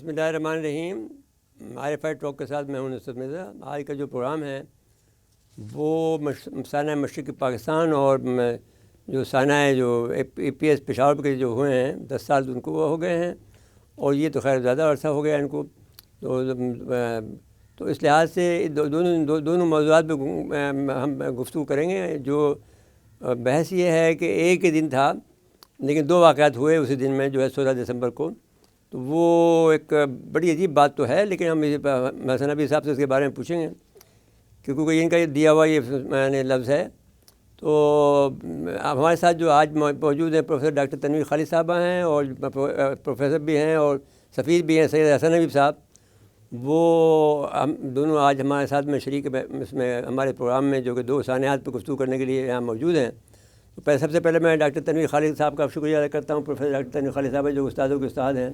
بسم اللہ الرحمن الرحیم۔ معرفت ٹاک کے ساتھ میں ہوں نصرت مرزا۔ آج کا جو پروگرام ہے وہ سانحہ مشرقی پاکستان اور جو سانحہ جو اے پی ایس پشاور کے جو ہوئے ہیں 10 سال ان کو وہ ہو گئے ہیں، اور یہ تو خیر زیادہ عرصہ ہو گیا ان کو، تو اس لحاظ سے دونوں موضوعات پہ ہم گفتگو کریں گے۔ جو بحث یہ ہے کہ ایک ہی دن تھا لیکن 2 واقعات ہوئے اسی دن میں، جو ہے 16 دسمبر کو، تو وہ ایک بڑی عجیب بات تو ہے، لیکن ہم محسن نبی صاحب سے اس کے بارے میں پوچھیں گے کیونکہ ان کا یہ دیا ہوا یہ لفظ ہے۔ تو ہمارے ساتھ جو آج موجود ہیں پروفیسر ڈاکٹر تنویر خالد صاحبہ ہیں، اور پروفیسر بھی ہیں اور سفیر بھی ہیں سید حسن حبیب صاحب، وہ ہم دونوں آج ہمارے ساتھ میں شریک اس میں ہمارے پروگرام میں جو کہ 2 سانحات پہ گفتگو کرنے کے لیے یہاں موجود ہیں۔ تو سب سے پہلے میں ڈاکٹر تنویر خالد صاحب کا شکریہ ادا کرتا ہوں، پروفیسر ڈاکٹر تنویر خالد صاحب جو استادوں کے استاد ہیں،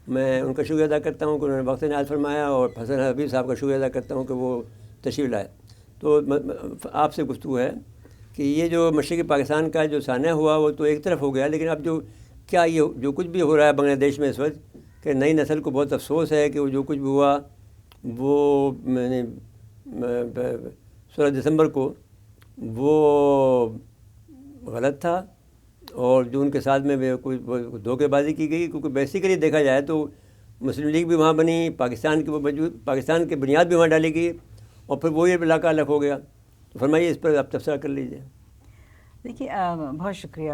میں ان کا شکریہ ادا کرتا ہوں کہ انہوں نے وقت عنایت فرمایا، اور حسن حبیب صاحب کا شکریہ ادا کرتا ہوں کہ وہ تشریف لائے۔ تو آپ سے گفتگو ہے کہ یہ جو مشرقی پاکستان کا جو سانحہ ہوا وہ تو ایک طرف ہو گیا، لیکن اب یہ جو کچھ بھی ہو رہا ہے بنگلہ دیش میں اس وقت، کہ نئی نسل کو بہت افسوس ہے کہ وہ جو کچھ بھی ہوا وہ 16 دسمبر کو وہ غلط تھا، اور جو ان کے ساتھ میں کوئی دھوکے بازی کی گئی، کیونکہ بیسیکلی دیکھا جائے تو مسلم لیگ بھی وہاں بنی، پاکستان کی بنیاد بھی وہاں ڈالی گئی، اور پھر وہی علاقہ الگ ہو گیا۔ تو فرمائیے اس پر آپ تبصرہ کر لیجیے۔ دیکھیے بہت شکریہ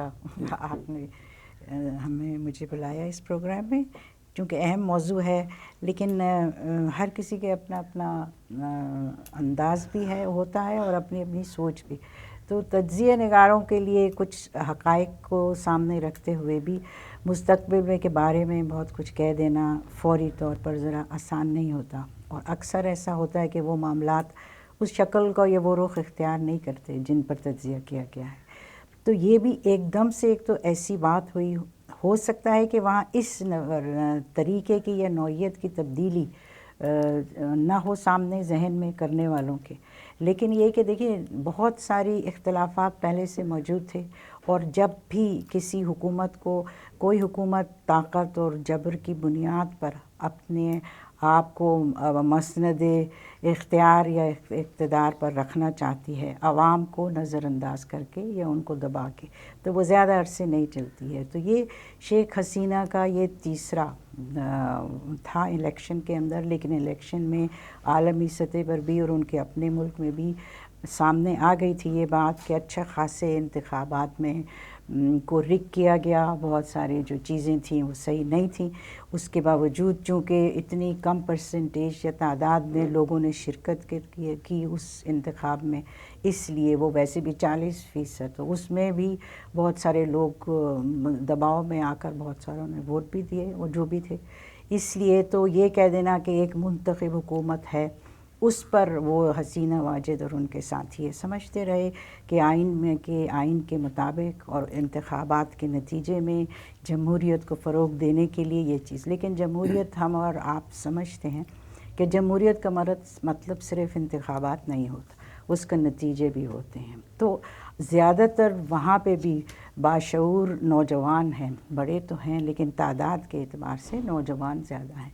آپ نے مجھے بلایا اس پروگرام میں، چونکہ اہم موضوع ہے، لیکن ہر کسی کے اپنا انداز بھی ہوتا ہے اور اپنی اپنی سوچ بھی۔ تو تجزیہ نگاروں کے لیے کچھ حقائق کو سامنے رکھتے ہوئے بھی مستقبل میں کے بارے میں بہت کچھ کہہ دینا فوری طور پر ذرا آسان نہیں ہوتا، اور اکثر ایسا ہوتا ہے کہ وہ معاملات اس شکل کو یا وہ رخ اختیار نہیں کرتے جن پر تجزیہ کیا گیا ہے۔ تو یہ بھی ایک دم سے ایک تو ایسی بات ہوئی، ہو سکتا ہے کہ وہاں اس طریقے کی یا نوعیت کی تبدیلی نہ ہو سامنے ذہن میں کرنے والوں کے، لیکن یہ کہ دیکھیے بہت ساری اختلافات پہلے سے موجود تھے، اور جب بھی کسی حکومت کو کوئی حکومت طاقت اور جبر کی بنیاد پر اپنے آپ کو مسند اختیار یا اقتدار پر رکھنا چاہتی ہے، عوام کو نظر انداز کر کے یا ان کو دبا کے، تو وہ زیادہ عرصے نہیں چلتی ہے۔ تو یہ شیخ حسینہ کا یہ تیسرا تھا الیکشن کے اندر، لیکن الیکشن میں عالمی سطح پر بھی اور ان کے اپنے ملک میں بھی سامنے آ گئی تھی یہ بات کہ اچھا خاصے انتخابات میں کو رگ کیا گیا، بہت سارے جو چیزیں تھیں وہ صحیح نہیں تھیں، اس کے باوجود چونکہ اتنی کم پرسنٹیج یا تعداد میں لوگوں نے شرکت کی اس انتخاب میں، اس لیے وہ ویسے بھی 40%، تو اس میں بھی بہت سارے لوگ دباؤ میں آ کر بہت ساروں نے ووٹ بھی دیے اور جو بھی تھے، اس لیے تو یہ کہہ دینا کہ ایک منتخب حکومت ہے، اس پر وہ حسینہ واجد اور ان کے ساتھی سمجھتے رہے کہ آئین کے مطابق اور انتخابات کے نتیجے میں جمہوریت کو فروغ دینے کے لیے یہ چیز، لیکن جمہوریت ہم اور آپ سمجھتے ہیں کہ جمہوریت کا مطلب صرف انتخابات نہیں ہوتا، اس کا نتیجے بھی ہوتے ہیں۔ تو زیادہ تر وہاں پہ بھی باشعور نوجوان ہیں، بڑے تو ہیں لیکن تعداد کے اعتبار سے نوجوان زیادہ ہیں،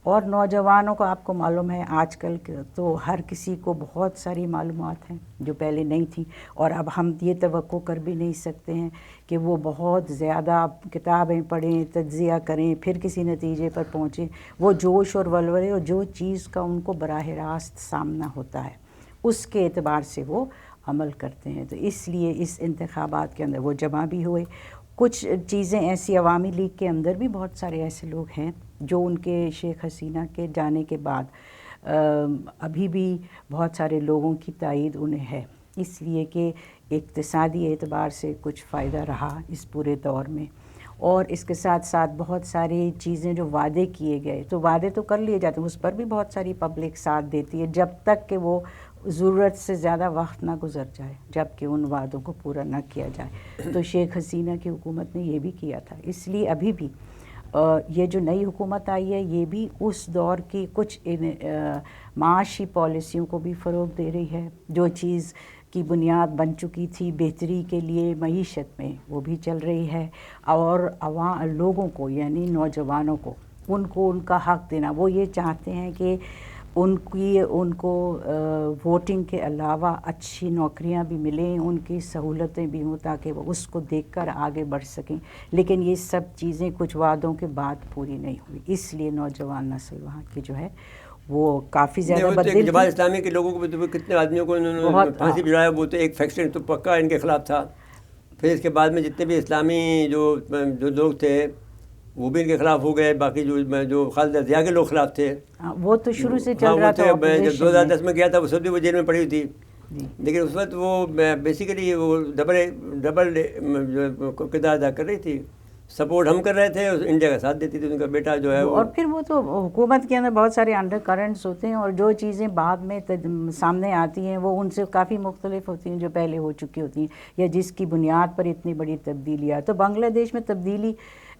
اور نوجوانوں کو آپ کو معلوم ہے آج کل تو ہر کسی کو بہت ساری معلومات ہیں جو پہلے نہیں تھیں، اور اب ہم یہ توقع کر بھی نہیں سکتے ہیں کہ وہ بہت زیادہ کتابیں پڑھیں، تجزیہ کریں، پھر کسی نتیجے پر پہنچیں۔ وہ جوش اور ولولے اور جو چیز کا ان کو براہ راست سامنا ہوتا ہے اس کے اعتبار سے وہ عمل کرتے ہیں۔ تو اس لیے اس انتخابات کے اندر وہ جمع بھی ہوئے۔ کچھ چیزیں ایسی عوامی لیگ کے اندر بھی بہت سارے ایسے لوگ ہیں جو ان کے شیخ حسینہ کے جانے کے بعد ابھی بھی بہت سارے لوگوں کی تائید انہیں ہے، اس لیے کہ اقتصادی اعتبار سے کچھ فائدہ رہا اس پورے دور میں، اور اس کے ساتھ ساتھ بہت ساری چیزیں جو وعدے کیے گئے، تو وعدے تو کر لیے جاتے ہیں، اس پر بھی بہت ساری پبلک ساتھ دیتی ہے جب تک کہ وہ ضرورت سے زیادہ وقت نہ گزر جائے، جب کہ ان وعدوں کو پورا نہ کیا جائے۔ تو شیخ حسینہ کی حکومت نے یہ بھی کیا تھا، اس لیے ابھی بھی یہ جو نئی حکومت آئی ہے یہ بھی اس دور کی کچھ معاشی پالیسیوں کو بھی فروغ دے رہی ہے، جو چیز کی بنیاد بن چکی تھی بہتری کے لیے معیشت میں وہ بھی چل رہی ہے، اور لوگوں کو یعنی نوجوانوں کو ان کو ان کا حق دینا. وہ یہ چاہتے ہیں کہ ان کو ووٹنگ کے علاوہ اچھی نوکریاں بھی ملیں, ان کی سہولتیں بھی ہوں تاکہ وہ اس کو دیکھ کر آگے بڑھ سکیں. لیکن یہ سب چیزیں کچھ وعدوں کے بعد پوری نہیں ہوئی, اس لیے نوجوان نسل وہاں کی جو ہے وہ کافی زیادہ بدل. جماعت اسلامی کے لوگوں کو بھی کتنے آدمیوں کو انہوں نے پھانسی بجھایا, وہ تو ایک فیکشن تو پکا ان کے خلاف تھا. پھر اس کے بعد میں جتنے بھی اسلامی جو لوگ تھے وہ بھی ان کے خلاف ہو گئے. باقی جو خالدہ ضیاء کے لوگ خلاف تھے وہ تو شروع سے چل رہا تھا. جب 2010 میں گیا تھا وہ سب وہ جیل میں پڑی ہوئی تھی, لیکن اس وقت وہ بیسیکلی وہ ڈبل کردار ادا کر رہی تھی. سپورٹ ہم کر رہے تھے, انڈیا کا ساتھ دیتی تھی ان کا بیٹا جو ہے. اور پھر وہ تو حکومت کے اندر بہت سارے انڈر کرنٹس ہوتے ہیں, اور جو چیزیں بعد میں سامنے آتی ہیں وہ ان سے کافی مختلف ہوتی ہیں جو پہلے ہو چکی ہوتی ہیں, یا جس کی بنیاد پر اتنی بڑی تبدیلی آئی. تو بنگلہ دیش میں تبدیلی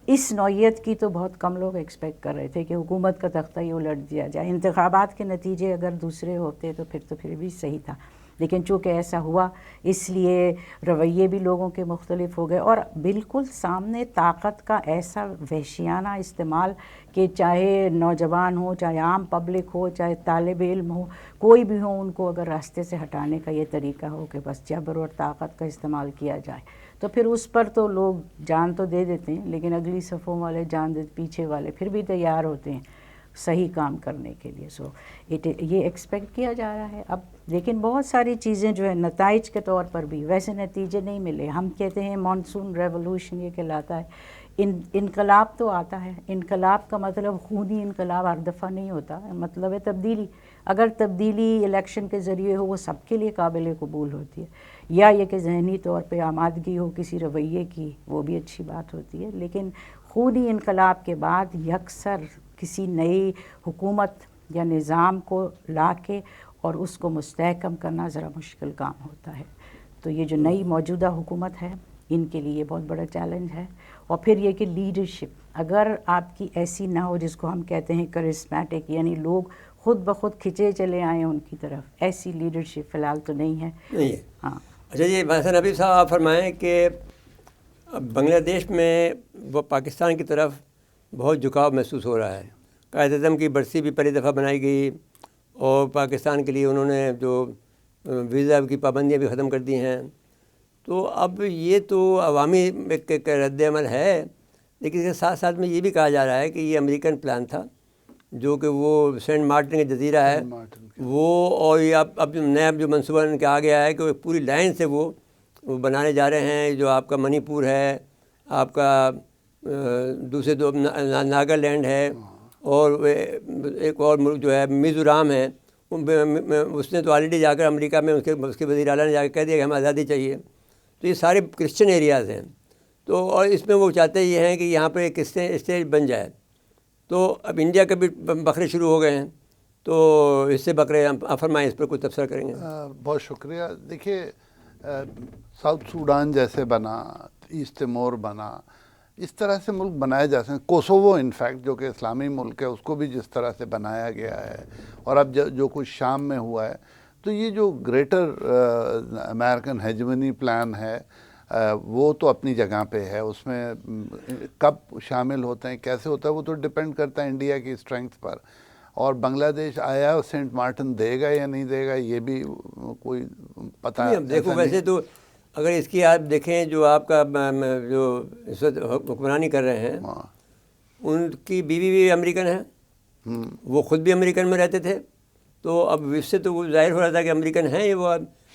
اس نوعیت کی تو بہت کم لوگ ایکسپیکٹ کر رہے تھے کہ حکومت کا تختہ ہی الٹ دیا جائے. انتخابات کے نتیجے اگر دوسرے ہوتے تو پھر بھی صحیح تھا, لیکن چونکہ ایسا ہوا اس لیے رویے بھی لوگوں کے مختلف ہو گئے. اور بالکل سامنے طاقت کا ایسا وحشیانہ استعمال کہ چاہے نوجوان ہو, چاہے عام پبلک ہو, چاہے طالب علم ہو, کوئی بھی ہو, ان کو اگر راستے سے ہٹانے کا یہ طریقہ ہو کہ بس جبر اور طاقت کا استعمال کیا جائے, تو پھر اس پر تو لوگ جان تو دے دیتے ہیں, لیکن اگلی صفوں والے پیچھے والے پھر بھی تیار ہوتے ہیں صحیح کام کرنے کے لیے. سو یہ ایکسپیکٹ کیا جا رہا ہے اب. لیکن بہت ساری چیزیں جو ہے نتائج کے طور پر بھی ویسے نتیجے نہیں ملے. ہم کہتے ہیں مانسون ریولوشن یہ کہلاتا ہے. انقلاب تو آتا ہے, انقلاب کا مطلب خونی انقلاب ہر دفعہ نہیں ہوتا, مطلب ہے تبدیلی. اگر تبدیلی الیکشن کے ذریعے ہو وہ سب کے لیے قابل قبول ہوتی ہے, یا یہ کہ ذہنی طور پہ آمادگی ہو کسی رویے کی, وہ بھی اچھی بات ہوتی ہے. لیکن خونی انقلاب کے بعد یکسر کسی نئی حکومت یا نظام کو لا کے اور اس کو مستحکم کرنا ذرا مشکل کام ہوتا ہے. تو یہ جو نئی موجودہ حکومت ہے ان کے لیے بہت بڑا چیلنج ہے. اور پھر یہ کہ لیڈرشپ اگر آپ کی ایسی نہ ہو جس کو ہم کہتے ہیں کرسمیٹک, یعنی لوگ خود بخود کھچے چلے آئیں ان کی طرف, ایسی لیڈرشپ فی الحال تو نہیں ہے. ہاں اچھا جی, حسن حبیب صاحب آپ فرمائیں کہ بنگلہ دیش میں وہ پاکستان کی طرف بہت جھکاؤ محسوس ہو رہا ہے. قائد اعظم کی برسی بھی پہلی دفعہ بنائی گئی, اور پاکستان کے لیے انہوں نے جو ویزا کی پابندیاں بھی ختم کر دی ہیں. تو اب یہ تو عوامی ایک رد عمل ہے, لیکن اس کے ساتھ ساتھ میں یہ بھی کہا جا رہا ہے کہ یہ امریکن پلان تھا, جو کہ وہ سینٹ مارٹن کا جزیرہ ہے وہ, اور یہ اب نیا جو منصوبہ ان کے آ گیا ہے کہ وہ پوری لائن سے وہ بنانے جا رہے ہیں. جو آپ کا منی پور ہے, آپ کا دوسرے دو ناگالینڈ ہے, اور ایک اور ملک جو ہے میزورام ہے, اس نے تو آلریڈی جا کر امریکہ میں اس کے وزیر اعلیٰ نے جا کے کہہ دیا کہ ہمیں آزادی چاہیے. تو یہ سارے کرسچن ایریاز ہیں. تو اور اس میں وہ چاہتے یہ ہیں کہ یہاں پہ ایک اسٹیٹ بن جائے. تو اب انڈیا کے بھی بکرے شروع ہو گئے ہیں, تو اس سے بکرے آپ فرمائیں, اس پر کوئی تبصرہ کریں گے؟ بہت شکریہ. دیکھیے ساؤتھ سوڈان جیسے بنا, ایسٹ تیمور بنا, اس طرح سے ملک بنائے جا سکتے ہیں. کوسوو انفیکٹ جو کہ اسلامی ملک ہے اس کو بھی جس طرح سے بنایا گیا ہے, اور اب جو کچھ شام میں ہوا ہے, تو یہ جو گریٹر امریکن ہیجمنی پلان ہے وہ تو اپنی جگہ پہ ہے. اس میں کب شامل ہوتے ہیں, کیسے ہوتا ہے, وہ تو ڈپینڈ کرتا ہے انڈیا کی اسٹرینگتھ پر. اور بنگلہ دیش آیا سینٹ مارٹن دے گا یا نہیں دے گا یہ بھی کوئی پتہ نہیں. دیکھو ویسے تو اگر اس کی آپ دیکھیں جو آپ کا جو اس وقت حکمرانی کر رہے ہیں ان کی بیوی بھی امریکن ہے, وہ خود بھی امریکن میں رہتے تھے. تو اب اس سے تو وہ ظاہر ہو رہا تھا کہ امریکن ہیں یہ. وہ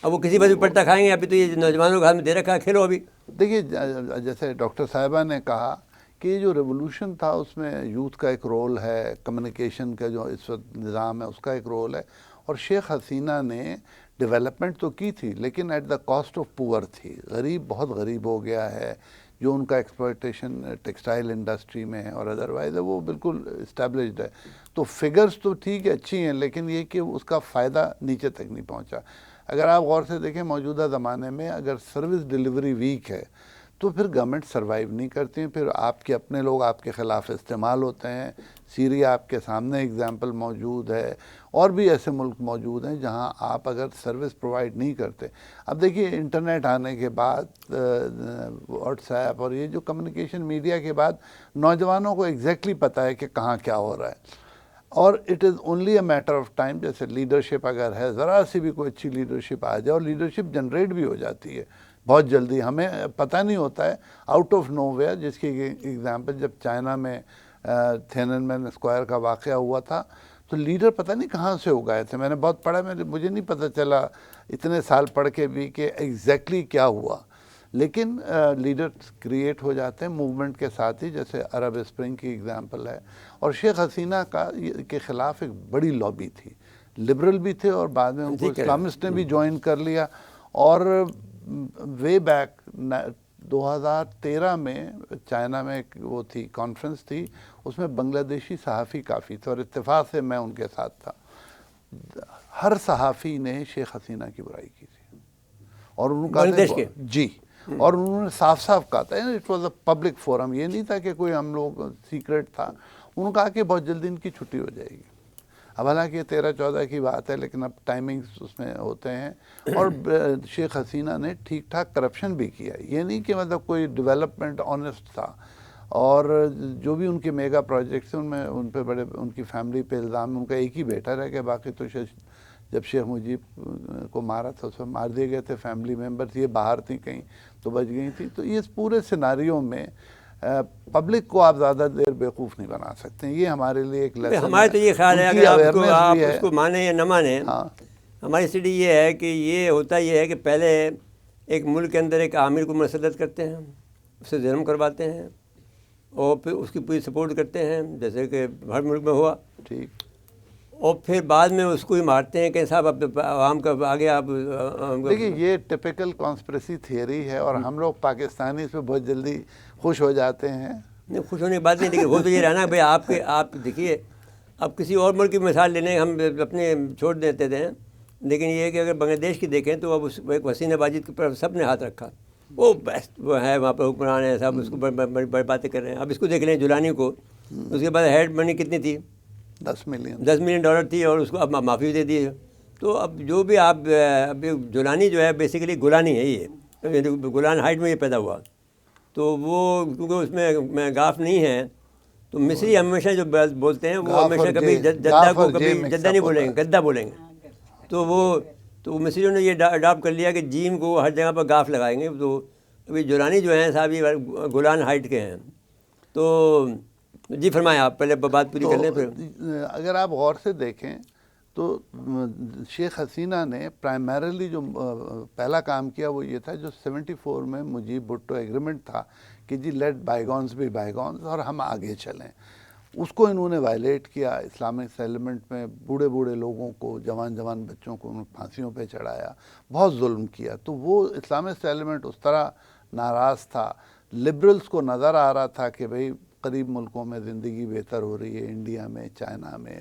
اب وہ کسی بس پلٹا کھائیں گے. ابھی تو یہ نوجوانوں کے ہاتھ میں دے رکھا ہے, کھیلو ابھی. دیکھیے جیسے ڈاکٹر صاحبہ نے کہا کہ یہ جو ریولوشن تھا اس میں یوتھ کا ایک رول ہے, کمیونیکیشن کا جو اس وقت نظام ہے اس کا ایک رول ہے. اور شیخ حسینہ نے ڈیولپمنٹ تو کی تھی لیکن at the cost of poor تھی. غریب بہت غریب ہو گیا ہے. جو ان کا ایکسپلائٹیشن ٹیکسٹائل انڈسٹری میں ہے اور ادروائز ہے وہ بالکل اسٹیبلشڈ ہے. تو فگرز تو ٹھیک ہے اچھی ہیں, لیکن یہ کہ اس کا فائدہ نیچے تک نہیں پہنچا. اگر آپ غور سے دیکھیں موجودہ زمانے میں اگر سروس ڈیلیوری ویک ہے تو پھر گورنمنٹ سروائیو نہیں کرتی ہیں. پھر آپ کے اپنے لوگ آپ کے خلاف استعمال ہوتے ہیں. سیریا آپ کے سامنے اگزامپل موجود ہے, اور بھی ایسے ملک موجود ہیں جہاں آپ اگر سروس پرووائڈ نہیں کرتے. اب دیکھیے انٹرنیٹ آنے کے بعد, واٹس ایپ اور یہ جو کمیونیکیشن میڈیا کے بعد, نوجوانوں کو ایگزیکٹلی پتہ ہے کہ کہاں کیا ہو رہا ہے, اور it is only a matter of time. جیسے لیڈرشپ اگر ہے, ذرا سی بھی کوئی اچھی لیڈرشپ آ جائے, اور لیڈرشپ جنریٹ بھی ہو جاتی ہے بہت جلدی, ہمیں پتہ نہیں ہوتا ہے, آؤٹ آف نو ویئر. جس کی ایگزامپل جب چائنا میں تھینن مین اسکوائر کا واقعہ ہوا تھا, تو لیڈر پتہ نہیں کہاں سے اگائے تھے. میں نے بہت پڑھا, مجھے نہیں پتہ چلا اتنے سال پڑھ کے بھی کہ ایگزیکٹلی کیا ہوا, لیکن لیڈر کریٹ ہو جاتے ہیں موومنٹ کے ساتھ ہی. جیسے عرب اسپرنگ کی ایگزامپل ہے, اور شیخ حسینہ کے خلاف ایک بڑی لابی تھی, لبرل بھی تھے اور بعد میں ان کو اسلامسٹ نے بھی جوائن کر لیا. اور وے بیک 2013 میں چائنا میں ایک وہ تھی کانفرنس تھی, اس میں بنگلہ دیشی صحافی کافی تھے, اور اتفاق سے میں ان کے ساتھ تھا. ہر صحافی نے شیخ حسینہ کی برائی کی تھی, اور انہوں نے کہا جی, اور انہوں نے صاف صاف کہا تھا, it was a public forum, یہ نہیں تھا کہ کوئی ہم لوگ سیکرٹ تھا. انہوں نے کہا کہ بہت جلدی ان کی چھٹی ہو جائے گی. اب حالانکہ یہ 13-14 کی بات ہے, لیکن اب ٹائمنگز اس میں ہوتے ہیں. اور شیخ حسینہ نے ٹھیک ٹھاک کرپشن بھی کیا, یہ نہیں کہ مطلب کوئی ڈیولپمنٹ آنیسٹ تھا. اور جو بھی ان کے میگا پروجیکٹس ہیں, ان میں ان پہ بڑے ان کی فیملی پہ الزام, ان کا ایک ہی بیٹا رہ گیا, باقی تو جب شیخ مجیب کو مارا تھا اس میں مار دیے گئے تھے فیملی ممبرز, یہ باہر تھیں کہیں تو بچ گئی تھیں. تو اس پورے سیناریو میں پبلک کو آپ زیادہ دیر بیوقوف نہیں بنا سکتے. یہ ہمارے لیے ایک لیسن ہے. ہمارے تو یہ خیال ہے اگر آپ اس کو مانیں یا نہ مانیں, ہماری اسٹڈی یہ ہے کہ یہ ہوتا یہ ہے کہ پہلے ایک ملک کے اندر ایک عامر کو مسلط کرتے ہیں, اسے جرم کرواتے ہیں, اور پھر اس کی پوری سپورٹ کرتے ہیں, جیسے کہ ہر ملک میں ہوا. ٹھیک. اور پھر بعد میں اس کو ہی مارتے ہیں کہ صاحب اب عوام کا آگے آپ. دیکھیے یہ ٹپیکل کانسپریسی تھیوری ہے, اور ہم لوگ پاکستانی اس پہ بہت جلدی خوش ہو جاتے ہیں. نہیں, خوش ہونے کی بات نہیں, لیکن وہ تو یہ رہنا بھائی آپ دیکھیے, اب کسی اور ملک کی مثال لینے ہم اپنے چھوڑ دیتے تھے, لیکن یہ ہے کہ اگر بنگلہ دیش کی دیکھیں تو اب اس ایک حسین باجد پر سب نے ہاتھ رکھا, وہ بیسٹ وہ ہے وہاں پر حکمران ہے, سب اس کو بڑی باتیں کر رہے ہیں. اب اس کو دیکھ لیں جولانی کو, اس کے بعد ہیڈ منی کتنی تھی, $10 ملین تھی, اور اس کو اب معافی دے دی. تو اب جو بھی آپ اب جولانی جو ہے بیسیکلی گولانی ہے, یہ گولان ہائٹ میں یہ پیدا ہوا, تو وہ کیونکہ اس میں گاف نہیں ہے, تو مصری ہمیشہ جو بولتے ہیں وہ ہمیشہ کبھی جدہ کو کبھی جدہ نہیں بولیں گے, گدہ بولیں گے. تو مصریوں نے یہ اڈاپٹ کر لیا کہ جیم کو ہر جگہ پر گاف لگائیں گے. تو ابھی جولانی جو ہیں صاحب یہ گولان ہائٹ کے ہیں. تو جی فرمائیں آپ, پہلے بات پوری کر لیں. پھر اگر آپ غور سے دیکھیں تو شیخ حسینہ نے پرائمریلی جو پہلا کام کیا وہ یہ تھا, جو 74 میں مجیب بھٹو ایگریمنٹ تھا کہ جی لیٹ بائی گونز بی بائی گونز, اور ہم آگے چلیں. اس کو انہوں نے وائلیٹ کیا. اسلامک سیٹلمنٹ میں بوڑھے لوگوں کو, جوان بچوں کو پھانسیوں پہ چڑھایا, بہت ظلم کیا. تو وہ اسلامک سیٹلمنٹ اس طرح ناراض تھا. لبرلز کو نظر آ رہا تھا کہ بھئی قریب ملکوں میں زندگی بہتر ہو رہی ہے, انڈیا میں, چائنا میں,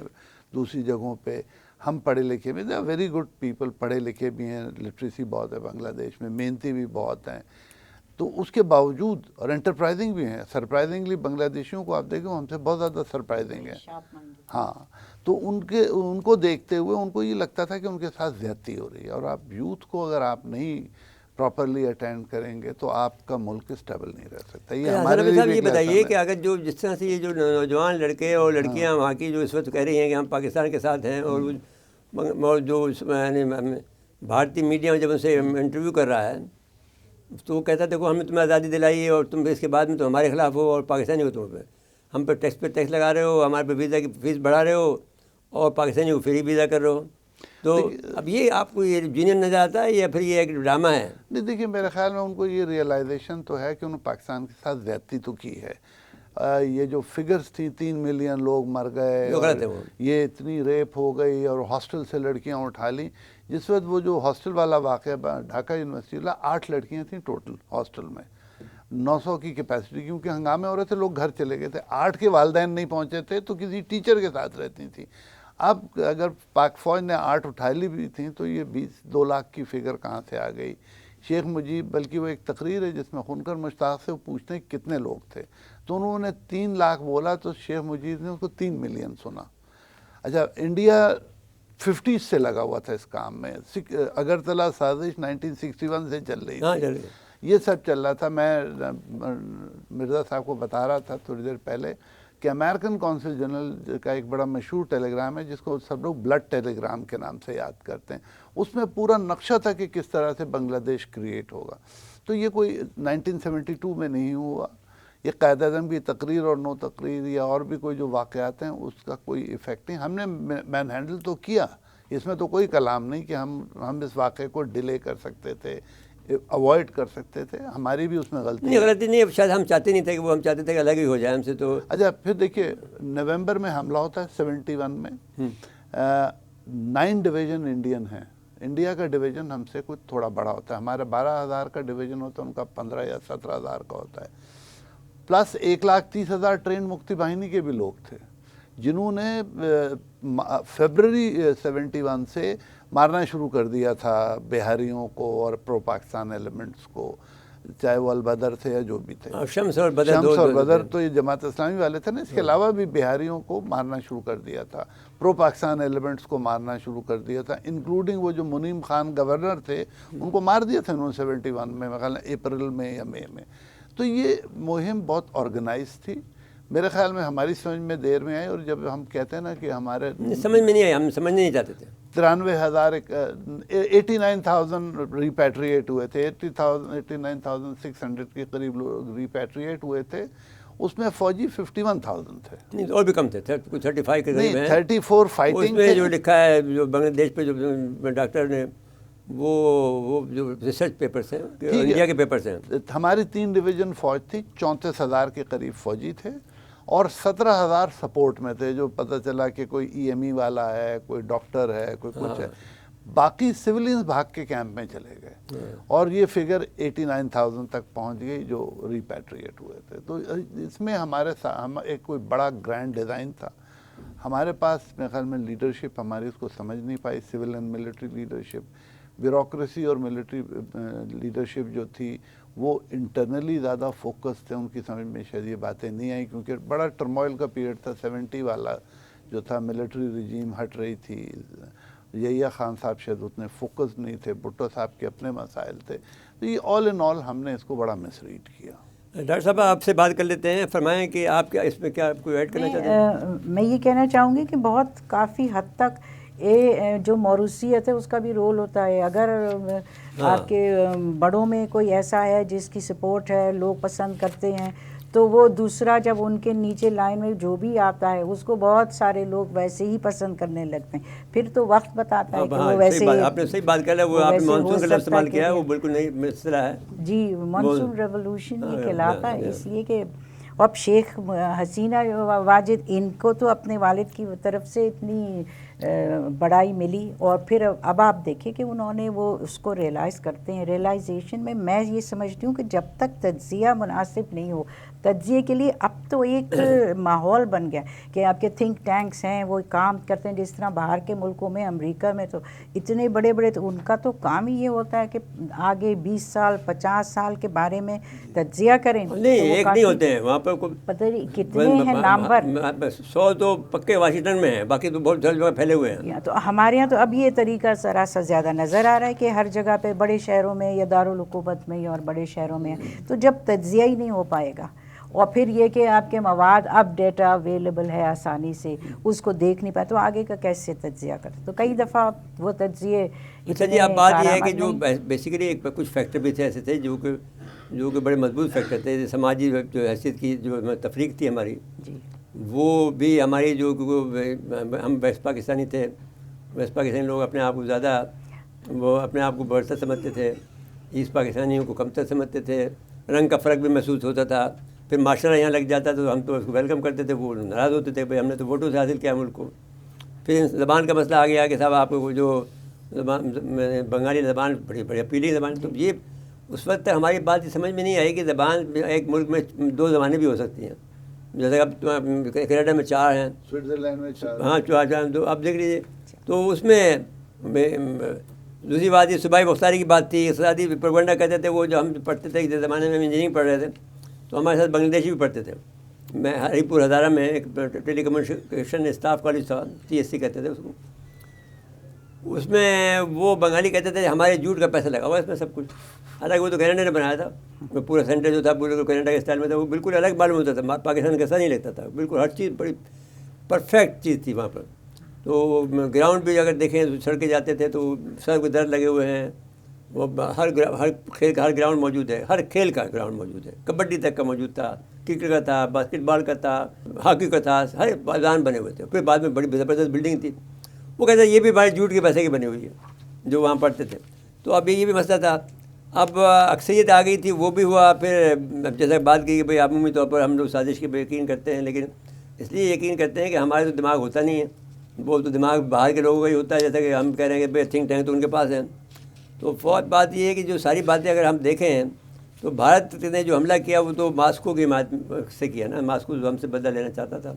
دوسری جگہوں پہ. ہم پڑھے لکھے بھی, they are very good people, پڑھے لکھے بھی ہیں, لٹریسی بہت ہے بنگلہ دیش میں, محنتی بھی بہت ہیں. تو اس کے باوجود, اور انٹرپرائزنگ بھی ہیں. سرپرائزنگلی بنگلہ دیشیوں کو آپ دیکھیں ہم سے بہت زیادہ سرپرائزنگ ہے. ہاں, تو ان کو دیکھتے ہوئے ان کو یہ لگتا تھا کہ ان کے ساتھ زیادتی ہو رہی ہے. اور آپ یوتھ کو اگر آپ نہیں پراپرلی اٹینڈ کریں گے تو آپ کا ملک اسٹیبل نہیں رہ سکتا. یہ ہمارے لیے بھی یہ بتائیے کہ اگر جو جس طرح سے یہ جو نوجوان لڑکے اور لڑکیاں وہاں کی جو اس وقت کہہ رہی ہیں کہ ہم پاکستان کے ساتھ ہیں, اور جو یعنی بھارتی میڈیا میں جب ان سے انٹرویو کر رہا ہے تو وہ کہتا ہے دیکھو ہم نے تمہیں آزادی دلائی ہے, اور تم اس کے بعد میں تو ہمارے خلاف ہو, اور پاکستانی کو تم پہ ہم پہ ٹیکس لگا رہے ہو, ہمارے پہ ویزا کی فیس بڑھا رہے ہو, اور پاکستانی کو فری ویزا کر رہے ہو. تو اب یہ آپ کو یہ جینئر نظر آتا ہے یا پھر یہ ایک ڈرامہ ہے؟ نہیں دیکھیے, میرے خیال میں ان کو یہ ریئلائزیشن تو ہے کہ انہوں نے پاکستان کے ساتھ زیادتی تو کی ہے. یہ جو فگرز تھیں 3 ملین لوگ مر گئے, یہ اتنی ریپ ہو گئی, اور ہاسٹل سے لڑکیاں اٹھا لیں. جس وقت وہ جو ہاسٹل والا واقعہ ڈھاکہ یونیورسٹی والا, 8 لڑکیاں تھیں ٹوٹل ہاسٹل میں, 900 کی کیپیسٹی, کیونکہ ہنگامے ہو رہے تھے, لوگ گھر چلے گئے تھے. 8 کے والدین نہیں پہنچے تھے تو کسی ٹیچر کے ساتھ رہتی تھیں. اب اگر پاک فوج نے 8 اٹھا لی بھی تھیں تو یہ 2 لاکھ کی فگر کہاں سے آ گئی؟ شیخ مجیب، بلکہ وہ ایک تقریر ہے جس میں خنکر مشتاق سے وہ پوچھتے ہیں کتنے لوگ تھے، تو انہوں نے 3 لاکھ بولا تو شیخ مجیب نے اس کو 3 ملین سنا۔ اچھا، انڈیا 50 سے لگا ہوا تھا اس کام میں، اگرتلہ سازش 1961 سے چل رہی تھی، یہ سب چل رہا تھا۔ میں مرزا صاحب کو بتا رہا تھا تھوڑی دیر پہلے کہ امریکن کونسل جنرل کا ایک بڑا مشہور ٹیلی گرام ہے جس کو سب لوگ بلڈ ٹیلی گرام کے نام سے یاد کرتے ہیں، اس میں پورا نقشہ تھا کہ کس طرح سے بنگلہ دیش کریٹ ہوگا۔ تو یہ کوئی 1972 میں نہیں ہوا، یہ قائد اعظم کی تقریر اور نو تقریر یا اور بھی کوئی جو واقعات ہیں اس کا کوئی ایفیکٹ نہیں۔ ہم نے مین ہینڈل تو کیا، اس میں تو کوئی کلام نہیں کہ ہم اس واقعے کو ڈیلے کر سکتے تھے، اوائڈ کر سکتے تھے، ہماری بھی اس میں غلطی نہیں، شاید ہم چاہتے نہیں تھے کہ وہ، ہم چاہتے تھے کہ الگ ہی ہو جائے ہم سے۔ تو اچھا، پھر دیکھیے نومبر میں حملہ ہوتا ہے 71 میں، 9 ڈویژن انڈین ہیں، انڈیا کا ڈویژن ہم سے کچھ تھوڑا بڑا ہوتا ہے، ہمارا 12,000 کا ڈویژن ہوتا ہے، ان کا 15 یا 17,000 کا ہوتا ہے، پلس 1,30,000 ٹرین مکتی باہنی کے بھی لوگ تھے جنہوں نے فیبرری 71 سے مارنا شروع کر دیا تھا بہاریوں کو اور پرو پاکستان ایلیمنٹس کو، چاہے وہ البدر تھے یا جو بھی تھے، شمس اور بدر تو یہ جماعت اسلامی والے تھے نا، اس کے علاوہ بھی بہاریوں کو مارنا شروع کر دیا تھا، پرو پاکستان ایلیمنٹس کو مارنا شروع کر دیا تھا، انکلوڈنگ وہ جو منیم خان گورنر تھے ان کو مار دیا تھا انہوں نے 71 میں، میرے اپریل میں یا مئی میں۔ تو یہ مہم بہت آرگنائز تھی، میرے خیال میں ہماری سمجھ میں دیر میں آئی، اور جب ہم کہتے ہیں نا کہ ہمارے سمجھ میں نہیں آئی، ہم سمجھنے نہیں چاہتے تھے۔ 89,000 ریپیٹریٹ ہوئے تھے، 89,600 کے قریب لوگ ریپیٹریٹ ہوئے تھے، اس میں فوجی 51,000 تھے، نہیں اور بھی کم تھے، 35 کے قریب ہیں، 34 اس فائٹنگ میں جو لکھا ہے جو بنگلہ دیش پہ جو ڈاکٹر نے وہ جو ریسرچ پیپرز ہیں انڈیا کے پیپرز ہیں۔ ہماری 3 ڈویژن فوج تھی، 34,000 کے قریب فوجی تھے اور 17,000 سپورٹ میں تھے، جو پتہ چلا کہ کوئی ای ایم ای والا ہے، کوئی ڈاکٹر ہے، کوئی کچھ ہے، باقی سولینز بھاگ کے کیمپ میں چلے گئے، اور یہ فگر 89,000 تک پہنچ گئی جو ریپیٹریٹ ہوئے تھے۔ تو اس میں ایک کوئی بڑا گرینڈ ڈیزائن تھا، ہمارے پاس میرے خیال میں لیڈرشپ ہماری اس کو سمجھ نہیں پائی، civil and military leadership, bureaucracy اور ملٹری لیڈرشپ جو تھی وہ انٹرنلی زیادہ فوکس تھے، ان کی سمجھ میں شاید یہ باتیں نہیں آئیں، کیونکہ بڑا ٹرموائل کا پیریڈ تھا، 70 والا جو تھا، ملٹری رجیم ہٹ رہی تھی، یحییٰ خان صاحب شاید اتنے فوکس نہیں تھے، بھٹو صاحب کے اپنے مسائل تھے، تو یہ آل ان آل ہم نے اس کو بڑا مس ریڈ کیا۔ ڈاکٹر صاحب آپ سے بات کر لیتے ہیں، فرمائیں کہ آپ کیا اس میں کیا کوئی ایڈ کرنا چاہتے ہیں؟ میں یہ کہنا چاہوں گی کہ بہت کافی حد تک جو موروثیت ہے اس کا بھی رول ہوتا ہے، اگر آپ کے بڑوں میں کوئی ایسا ہے جس کی سپورٹ ہے، لوگ پسند کرتے ہیں، تو وہ دوسرا جب ان کے نیچے لائن میں جو بھی آتا ہے اس کو بہت سارے لوگ ویسے ہی پسند کرنے لگتے ہیں، پھر تو وقت بتاتا ہے کہ وہ ویسے، آپ نے صحیح بات کر لیا، وہ آپ نے مانسون کا لفظ استعمال کیا ہے، وہ بالکل نہیں مسئلہ ہے جی، مانسون ریولوشن یہ کہلاتا ہے، اس لیے کہ اب شیخ حسینہ واجد ان کو تو اپنے والد کی طرف سے اتنی بڑائی ملی، اور پھر اب آپ دیکھیں کہ انہوں نے وہ اس کو ریئلائز کرتے ہیں، ریئلائزیشن میں یہ سمجھتی ہوں کہ جب تک تجزیہ مناسب نہیں ہو، تجزیے کے لیے اب تو ایک ماحول بن گیا کہ آپ کے تھنک ٹینکس ہیں، وہ کام کرتے ہیں، جس طرح باہر کے ملکوں میں، امریکہ میں تو اتنے بڑے بڑے، تو ان کا تو کام ہی یہ ہوتا ہے کہ آگے 20 سال 50 سال کے بارے میں تجزیہ کریں۔ نہیں، ایک نہیں ہوتے ہیں وہاں پر، پتہ نہیں کتنے ہیں نامور، 100 تو پکے واشنگٹن میں ہیں، باقی تو بہت جگہ پھیلے ہوئے ہیں۔ تو ہمارے یہاں تو اب یہ طریقہ ذرا سا زیادہ نظر آ رہا ہے کہ ہر جگہ پہ بڑے شہروں میں یا دارالحکومت میں اور بڑے شہروں میں، تو جب تجزیہ ہی نہیں ہو پائے گا، اور پھر یہ کہ آپ کے مواد اب ڈیٹا اویلیبل ہے آسانی سے، اس کو دیکھ نہیں پائے تو آگے کا کیسے تجزیہ کرتے، تو کئی دفعہ وہ تجزیے۔ اچھا جی، اب بات یہ ہے کہ جو بیسیکلی کچھ فیکٹر بھی تھے ایسے تھے جو کہ بڑے مضبوط فیکٹر تھے، سماجی جو حیثیت کی جو تفریق تھی ہماری، وہ بھی ہماری جو ہم ویسٹ پاکستانی تھے، ویسٹ پاکستانی لوگ اپنے آپ کو زیادہ، وہ اپنے آپ کو برتر سمجھتے تھے، ایسٹ پاکستانیوں کو کمتر سمجھتے تھے، رنگ کا فرق بھی محسوس ہوتا تھا، پھر معاشرہ یہاں لگ جاتا تو ہم تو اس کو ویلکم کرتے تھے، وہ ناراض ہوتے تھے، بھائی ہم نے تو ووٹوں سے حاصل کیا ملک کو۔ پھر زبان کا مسئلہ آ گیا کہ صاحب آپ کو جو زبان، بنگالی زبان بڑی بڑی اپیلنگ زبان، تو یہ اس وقت تک ہماری بات یہ سمجھ میں نہیں آئی کہ زبان ایک ملک میں 2 زبانیں بھی ہو سکتی ہیں، جیسے اب کینیڈا میں 4 ہیں، سوئٹزرلینڈ میں 4، ہاں 4 تو اب دیکھ لیجیے، تو اس میں دوسری بات یہ صوبائی مختاری کی بات تھی. اقتصادی پروپیگنڈا کہتے تھے وہ جو ہم پڑھتے تھے اس زمانے میں انجینئرنگ پڑھ رہے تھے تو ہمارے ساتھ بنگلہ دیشی بھی پڑھتے تھے. میں ہری پور ہزارہ میں ایک ٹیلی کمیونیکیشن اسٹاف کالج تھا, TSC کہتے تھے اس کو. اس میں وہ بنگالی کہتے تھے ہمارے جھوٹ کا پیسہ لگا ہوا اس میں سب کچھ. حالانکہ وہ تو کینیڈا نے بنایا تھا. پورا سینٹر جو تھا پورے کینیڈا کے اسٹائل میں تھا, وہ بالکل الگ معلوم ہوتا تھا, پاکستان کیسا نہیں لگتا تھا. بالکل ہر چیز بڑی پرفیکٹ چیز تھی وہاں پر. تو گراؤنڈ بھی اگر دیکھیں سڑکیں جاتے تھے تو سب کے در لگے ہوئے ہیں. وہ ہر کھیل کا ہر گراؤنڈ موجود ہے, ہر کھیل کا گراؤنڈ موجود ہے. کبڈی تک کا موجود تھا, کرکٹ کا تھا, باسکٹ بال کا تھا, ہاکی کا تھا, ہر میدان بنے ہوئے تھے. پھر بعد میں بڑی زبردست بلڈنگ تھی. وہ کہتے ہیں یہ بھی ہمارے جھوٹ کے پیسے کی بنی ہوئی ہے جو وہاں پڑھتے تھے. تو اب یہ بھی مسئلہ تھا. اب اکثریت آ گئی تھی, وہ بھی ہوا. پھر جیسا بات کی کہ بھائی عمومی طور پر ہم لوگ سازش کے یقین کرتے ہیں, لیکن اس لیے یقین کرتے ہیں کہ ہمارے تو دماغ ہوتا نہیں ہے. وہ تو دماغ باہر کے لوگوں کا ہی ہوتا ہے. جیسا کہ ہم کہہ رہے ہیں کہ بھائی تھنک ٹینک تو ان کے پاس ہیں. تو فوت بات یہ ہے کہ جو ساری باتیں اگر ہم دیکھیں ہیں تو بھارت نے جو حملہ کیا وہ تو ماسکو کی حمایت سے کیا نا. ماسکو جو ہم سے بدلہ لینا چاہتا تھا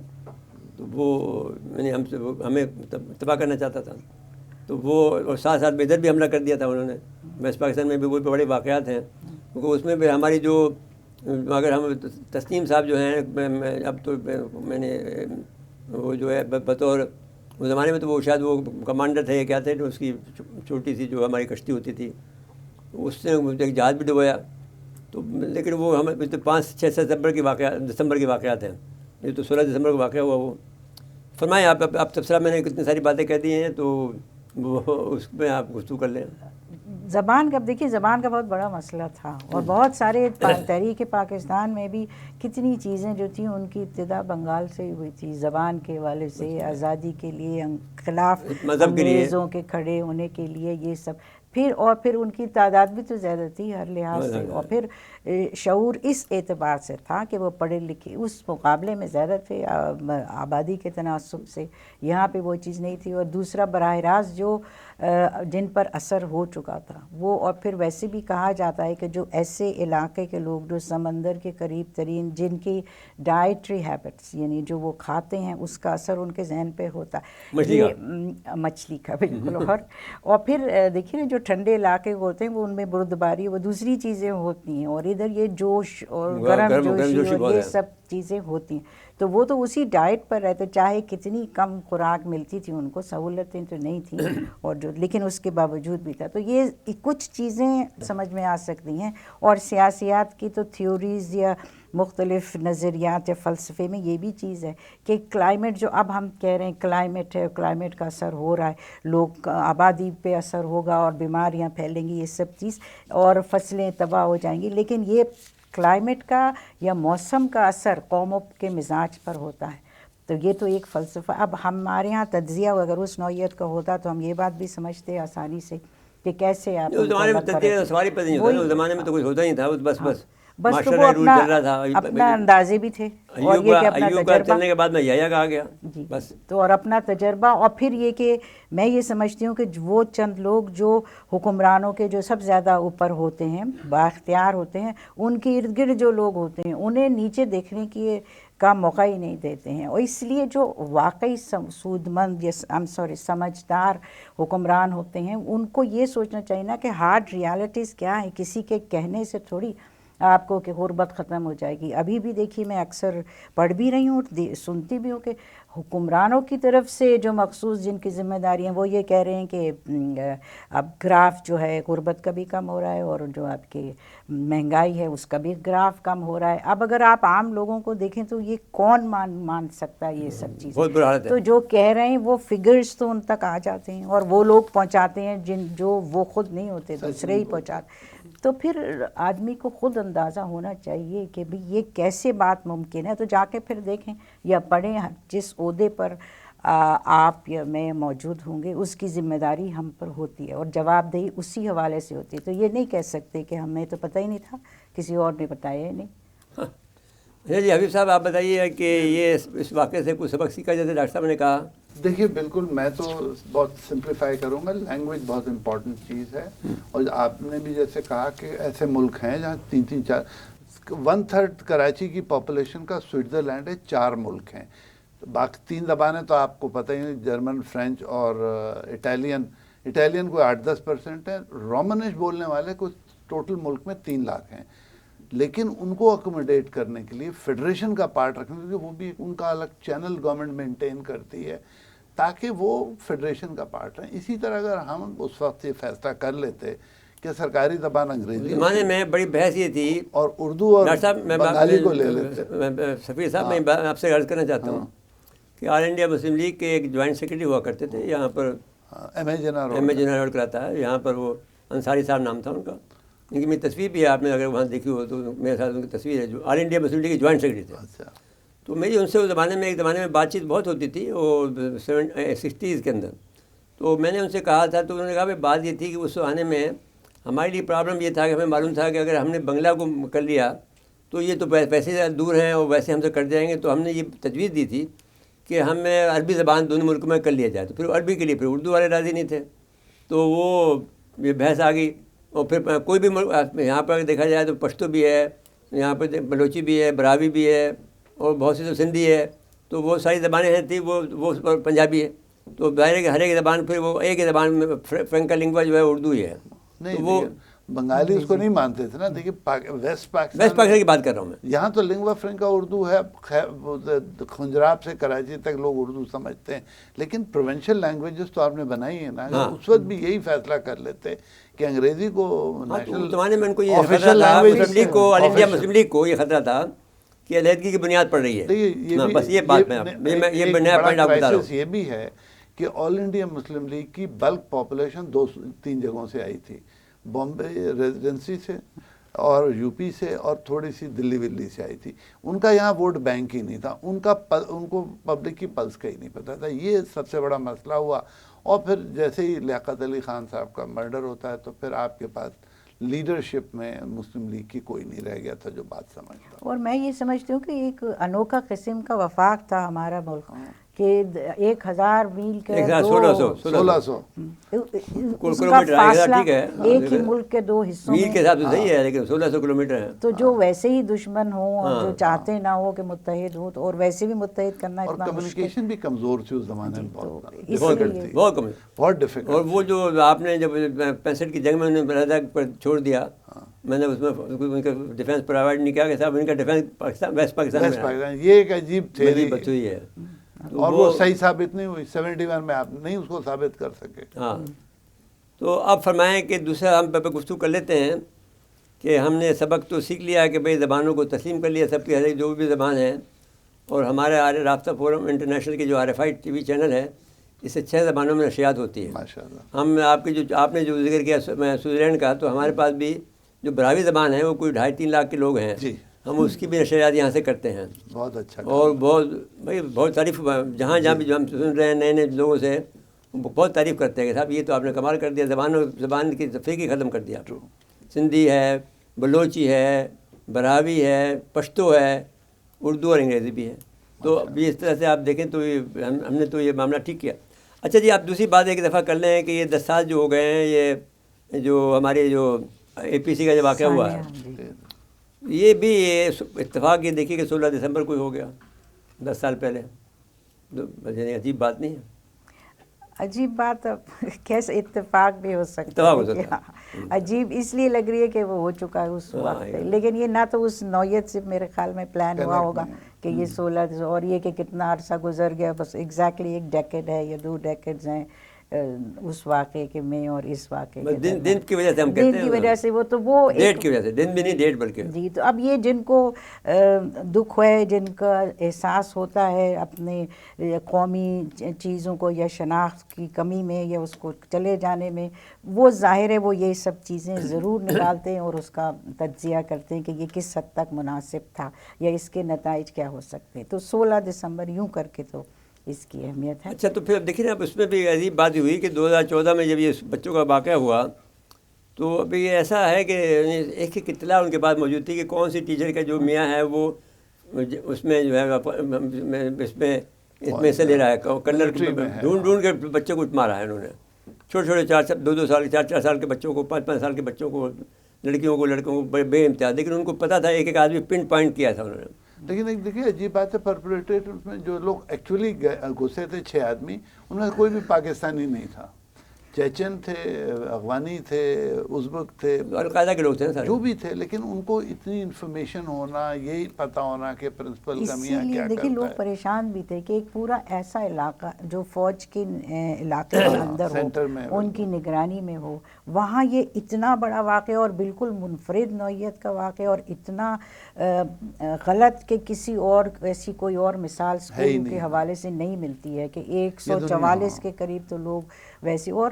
تو وہ یعنی ہمیں تباہ کرنا چاہتا تھا. تو وہ اور ساتھ ساتھ میں ادھر بھی حملہ کر دیا تھا انہوں نے. ویسٹ پاکستان میں بھی وہ بڑے واقعات ہیں, کیونکہ اس میں بھی ہماری جو اگر ہم تسنیم صاحب جو ہیں اب تو میں نے وہ جو ہے بطور اس زمانے میں تو وہ شاید وہ کمانڈر تھے یا کیا تھے, تو اس کی چھوٹی سی جو ہماری کشتی ہوتی تھی اس نے ایک جہاز بھی ڈبویا. تو لیکن وہ ہمیں 5-6 دسمبر کے واقعات ہیں. یہ تو 16 دسمبر کو واقعہ ہوا. وہ فرمائیں آپ تبصرہ میں نے کتنی ساری باتیں کہہ دی ہیں تو وہ اس میں آپ گفتگو کر لیں. زبان کا دیکھیے, زبان کا بہت بڑا مسئلہ تھا اور بہت سارے تحریک پاکستان میں بھی کتنی چیزیں جو تھیں ان کی ابتدا بنگال سے ہی ہوئی تھی. زبان کے حوالے سے, آزادی کے لیے, خلاف انگریزوں کے کھڑے ہونے کے لیے, یہ سب. پھر ان کی تعداد بھی تو زیادہ تھی ہر لحاظ سے, اور پھر شعور اس اعتبار سے تھا کہ وہ پڑھے لکھے اس مقابلے میں زیادہ تھے آبادی کے تناسب سے. یہاں پہ وہ چیز نہیں تھی. اور دوسرا براہ راست جو جن پر اثر ہو چکا تھا وہ, اور پھر ویسے بھی کہا جاتا ہے کہ جو ایسے علاقے کے لوگ جو سمندر کے قریب ترین, جن کی ڈائٹری ہیبٹس یعنی جو وہ کھاتے ہیں اس کا اثر ان کے ذہن پہ ہوتا ہے, مچھلی کا بالکل. اور پھر دیکھیے نا جو ٹھنڈے علاقے ہوتے ہیں وہ ان میں بردباری وہ دوسری چیزیں ہوتی ہیں, اور ادھر یہ جوش اور گرم جوشی اور یہ سب چیزیں ہوتی ہیں. تو وہ تو اسی ڈائٹ پر رہتے, چاہے کتنی کم خوراک ملتی تھی ان کو, سہولتیں تو نہیں تھیں اور جو, لیکن اس کے باوجود بھی تھا. تو یہ کچھ چیزیں سمجھ میں آ سکتی ہیں. اور سیاسیات کی تو تھیوریز یا مختلف نظریات یا فلسفے میں یہ بھی چیز ہے کہ کلائمیٹ جو اب ہم کہہ رہے ہیں کلائمیٹ ہے, کلائمیٹ کا اثر ہو رہا ہے, لوگ آبادی پہ اثر ہوگا اور بیماریاں پھیلیں گی, یہ سب چیز, اور فصلیں تباہ ہو جائیں گی. لیکن یہ کلائمیٹ کا یا موسم کا اثر قوموں کے مزاج پر ہوتا ہے. تو یہ تو ایک فلسفہ. اب ہمارے ہاں تجزیہ اگر اس نوعیت کا ہوتا تو ہم یہ بات بھی سمجھتے آسانی سے کہ کیسے آپ اس زمانے میں تجزیہ سواری پتہ نہیں ہوتا. اس زمانے میں تو کچھ ہوتا نہیں تھا, بس تو وہ اپنا اندازے بھی تھے, اور یہ کہ اپنا تجربہ چلنے کے بعد میں یحییٰ کہا گیا بس. تو اور اپنا تجربہ, اور پھر یہ کہ میں یہ سمجھتی ہوں کہ وہ چند لوگ جو حکمرانوں کے جو سب زیادہ اوپر ہوتے ہیں, بااختیار ہوتے ہیں, ان کے ارد گرد جو لوگ ہوتے ہیں انہیں نیچے دیکھنے کی کا موقع ہی نہیں دیتے ہیں. اور اس لیے جو واقعی سودمند یا سمجھدار حکمران ہوتے ہیں ان کو یہ سوچنا چاہیے نا کہ ہارڈ ریالٹیز کیا ہیں. کسی کے کہنے سے تھوڑی آپ کو کہ غربت ختم ہو جائے گی. ابھی بھی دیکھیے میں اکثر پڑھ بھی رہی ہوں, سنتی بھی ہوں کہ حکمرانوں کی طرف سے جو مخصوص جن کی ذمہ داری ہیں وہ یہ کہہ رہے ہیں کہ اب گراف جو ہے غربت کا بھی کم ہو رہا ہے, اور جو آپ کے مہنگائی ہے اس کا بھی گراف کم ہو رہا ہے. اب اگر آپ عام لوگوں کو دیکھیں تو یہ کون مان سکتا ہے یہ سب چیزیں. تو جو کہہ رہے ہیں وہ فگرز تو ان تک آ جاتے ہیں, اور وہ لوگ پہنچاتے ہیں جو وہ خود نہیں ہوتے, دوسرے ہی پہنچاتے. تو پھر آدمی کو خود اندازہ ہونا چاہیے کہ بھی یہ کیسے بات ممکن ہے. تو جا کے پھر دیکھیں یا پڑھیں, جس عہدے پر آپ یا میں موجود ہوں گے اس کی ذمہ داری ہم پر ہوتی ہے, اور جواب دہی اسی حوالے سے ہوتی ہے. تو یہ نہیں کہہ سکتے کہ ہمیں تو پتہ ہی نہیں تھا, کسی اور نے بتایا ہی نہیں. جی حبیب صاحب آپ بتائیے کہ یہ اس واقعے سے کچھ سبق سیکھا جیسے ڈاکٹر صاحب نے کہا. دیکھیے بالکل, میں تو بہت سمپلیفائی کروں گا. لینگویج بہت امپورٹنٹ چیز ہے, اور آپ نے بھی جیسے کہا کہ ایسے ملک ہیں جہاں 3-4 1/3 کراچی کی پاپولیشن کا سوئٹزرلینڈ ہے, 4 ملک ہیں. باقی 3 زبانیں تو آپ کو پتہ ہی نہیں, جرمن, فرینچ اور اٹالین. اٹالین کوئی 8-10% ہے، رومنش بولنے والے کچھ ٹوٹل ملک میں 3 لاکھ ہیں، لیکن ان کو اکوموڈیٹ کرنے کے لیے فیڈریشن کا پارٹ رکھنے کے لیے وہ بھی ان کا الگ چینل گورنمنٹ مینٹین کرتی ہے تاکہ وہ فیڈریشن کا پارٹ رہیں. اسی طرح اگر ہم اس وقت یہ فیصلہ کر لیتے کہ سرکاری زبان انگریزی زمانے میں بڑی بحث یہ تھی، اور اردو اور ڈاکٹر صاحب بنگالی کو لے لیتے. سفیر صاحب میں آپ سے عرض کرنا چاہتا ہوں کہ آل انڈیا مسلم لیگ کے ایک جوائنٹ سیکرٹری ہوا کرتے تھے یہاں پر، ایم اے جنرل روڈ کراتا ہے یہاں پر، وہ انصاری صاحب نام تھا ان کا. ان کی میری تصویر بھی ہے، آپ نے اگر وہاں دیکھی ہو تو میرے ساتھ ان کی تصویر ہے، جو آل انڈیا مسلم لیگ کے جوائنٹ سیکرٹری تھے. اچھا. تو میری ان سے اس زمانے میں ایک زمانے میں بات چیت بہت ہوتی تھی، وہ 60s کے اندر. تو میں نے ان سے کہا تھا، تو انہوں نے کہا بھائی بات یہ تھی کہ اس زمانے میں ہمارے لیے پرابلم یہ تھا کہ ہمیں معلوم تھا کہ اگر ہم نے بنگلہ کو کر لیا تو یہ تو ویسے دور ہیں اور ویسے ہم سے کٹ جائیں گے، تو ہم نے یہ تجویز دی تھی کہ ہمیں عربی زبان دونوں ملکوں میں کر لیا جائے. تو پھر عربی کے لیے پھر اردو والے راضی نہیں تھے، تو وہ یہ بحث آ گئی. اور پھر کوئی بھی ملک یہاں پر دیکھا جائے تو پشتو بھی ہے، یہاں پہ بلوچی بھی ہے، براوی بھی ہے، اور بہت سی تو سندھی ہے. تو وہ ساری زبانیں ہیں تھیں، وہ پنجابی ہے. تو ظاہر ہے کہ ہر ایک زبان پھر وہ ایک ہی زبان میں فرینکا لنگوا جو ہے اردو ہی ہے. نہیں وہ بنگالی اس کو نہیں مانتے تھے نا. دیکھیے ویسٹ پاکستان کی بات کر رہا ہوں میں، یہاں تو لنگوا فرینکا اردو ہے، خنجراب سے کراچی تک لوگ اردو سمجھتے ہیں، لیکن پروونشل لینگویجز تو آپ نے بنائی ہیں نا. اس وقت بھی یہی فیصلہ کر لیتے کہ انگریزی کو اس زمانے میں ان کو یہ خطرہ تھا، مسلم لیگ کو، آل انڈیا مسلم لیگ کو یہ خطرہ تھا کہ علیحدگی کی بنیاد پڑ رہی ہے. بس یہ بات میں یہ نیا پوائنٹ آپ بتا رہا ہوں. یہ بھی ہے کہ آل انڈیا مسلم لیگ کی بلک پاپولیشن 2-3 جگہوں سے آئی تھی، بامبے ریزیڈنسی سے اور یو پی سے اور تھوڑی سی دلی ولی سے آئی تھی. ان کا یہاں ووٹ بینک ہی نہیں تھا، ان کو پبلک کی پلس کا ہی نہیں پتہ تھا. یہ سب سے بڑا مسئلہ ہوا. اور پھر جیسے ہی لیاقت علی خان صاحب کا مرڈر ہوتا ہے تو پھر آپ کے پاس لیڈرشپ میں مسلم لیگ کی کوئی نہیں رہ گیا تھا جو بات سمجھتا. اور میں یہ سمجھتی ہوں کہ ایک انوکھا قسم کا وفاق تھا ہمارا ملک کہ 1000 میل کے 1600 فاصلہ ایک ہی ملک کے 2 حصوں میل کے حساب سے صحیح ہے، لیکن 1600 کلومیٹر ہے. تو جو ویسے ہی دشمن ہوں اور جو چاہتے نہ ہو کہ متحد ہو، اور ویسے بھی متحد کرنا اور اتنا کمیونیکیشن بھی کمزور تھی اس زمانے میں، بہت ڈیفیکلٹ. اور وہ جو آپ نے جب 65 کی جنگ میں انہوں نے لداخ پر چھوڑ دیا، میں نے اس میں ان کا ڈیفینس پرووائڈ نہیں کیا کہ صاحب ان کا ڈیفینس ویسٹ پاکستان میں. یہ ایک عجیب تھیوری بچ ہوئی ہے اور وہ صحیح ثابت نہیں ہوئی. 71 میں آپ نہیں اس کو ثابت کر سکے. ہاں. تو اب فرمائیں کہ دوسرا ہم پہ گفتگو کر لیتے ہیں کہ ہم نے سبق تو سیکھ لیا کہ بھئی زبانوں کو تسلیم کر لیا، سب کی ہر ایک جو بھی زبان ہے. اور ہمارے رابطہ فورم انٹرنیشنل کی جو RFI TV چینل ہے، اس سے 6 زبانوں میں نشریات ہوتی ہے. ماشاءاللہ. ہم آپ نے جو ذکر کیا سوئٹزرلینڈ کا، تو ہمارے پاس بھی جو براوی زبان ہے وہ کوئی 2.5-3 لاکھ کے لوگ ہیں. ہم اس کی بھی نشریات یہاں سے کرتے ہیں. بہت اچھا. اور بہت تعریف، جہاں بھی جو ہم سن رہے ہیں نئے لوگوں سے، بہت تعریف کرتے ہیں کہ صاحب یہ تو آپ نے کمال کر دیا، زبان کی تفریق ختم کر دیا. سندھی ہے، بلوچی ہے، براوی ہے، پشتو ہے، اردو اور انگریزی بھی ہے. تو ابھی اس طرح سے آپ دیکھیں تو ہم نے تو یہ معاملہ ٹھیک کیا. اچھا جی، آپ دوسری بات ایک دفعہ کر لیں کہ یہ 10 سال جو ہو گئے ہیں، یہ جو ہمارے جو APC کا جو واقعہ ہوا ہے، یہ بھی اتفاق یہ دیکھیے کہ 16 دسمبر کو ہی ہو گیا، 10 سال پہلے. عجیب بات نہیں ہے؟ عجیب بات کیسے اتفاق بھی ہو سکتا ہے. عجیب اس لیے لگ رہی ہے کہ وہ ہو چکا ہے اس وقت، لیکن یہ نہ تو اس نوعیت سے میرے خیال میں پلان ہوا ہوگا کہ یہ 16 اور یہ کہ کتنا عرصہ گزر گیا. بس ایگزیکٹلی 1 ڈیکیڈ ہے یا 2 ڈیکیڈز ہیں اس واقعے کے میں اور اس واقعے کے دن کی وجہ سے ہم کہتے ہیں، دن کی وجہ سے، وہ تو وہ ڈیٹ کی وجہ سے، دن بھی نہیں ڈیٹ بلکہ. جی. تو اب یہ جن کو دکھ ہے، جن کا احساس ہوتا ہے اپنے قومی چیزوں کو یا شناخت کی کمی میں یا اس کو چلے جانے میں، وہ ظاہر ہے وہ یہ سب چیزیں ضرور نکالتے ہیں اور اس کا تجزیہ کرتے ہیں کہ یہ کس حد تک مناسب تھا یا اس کے نتائج کیا ہو سکتے. تو 16 دسمبر یوں کر کے تو اس کی اہمیت ہے. اچھا، تو پھر دیکھیں نا، اب اس میں بھی عجیب بات ہوئی کہ 2014 میں جب یہ بچوں کا واقعہ ہوا تو ابھی یہ ایسا ہے کہ ایک اطلاع ان کے پاس موجود تھی کہ کون سی ٹیچر کا جو میاں ہے وہ اس میں جو ہے اس میں حصہ لے رہا ہے، کرنل ڈھونڈ کے بچوں کو مارا ہے انہوں نے. چھوٹے 2 سال 4 سال کے بچوں کو، 5 سال کے بچوں کو، لڑکیوں کو لڑکوں کو بے امتیاز. لیکن ان کو پتہ تھا، ایک آدمی پن پوائنٹ کیا تھا انہوں نے. لیکن ایک دیکھیے عجیب بات ہے، پرپریٹرز میں جو لوگ ایکچولی گھسے تھے 6 آدمی، ان میں کوئی بھی پاکستانی نہیں تھا. چیچن تھے، افغانی تھے، ازبک تھے، القاعدہ کے لوگ تھے سارے، جو بھی تھے، لیکن ان کو اتنی انفارمیشن ہونا، یہی پتہ ہونا کہ پرنسپل کا اسی میاں لیے کیا دیکھیں لوگ کرتا ہے. پریشان بھی تھے کہ ایک پورا ایسا علاقہ جو فوج کے علاقے کے اندر سینٹر میں ہو، ان کی نگرانی میں ہو، وہاں یہ اتنا بڑا واقعہ اور بالکل منفرد نوعیت کا واقعہ اور اتنا غلط کہ کسی اور ایسی کوئی اور مثال اسکول کے حوالے سے نہیں ملتی ہے کہ 144 کے قریب تو لوگ ویسے، اور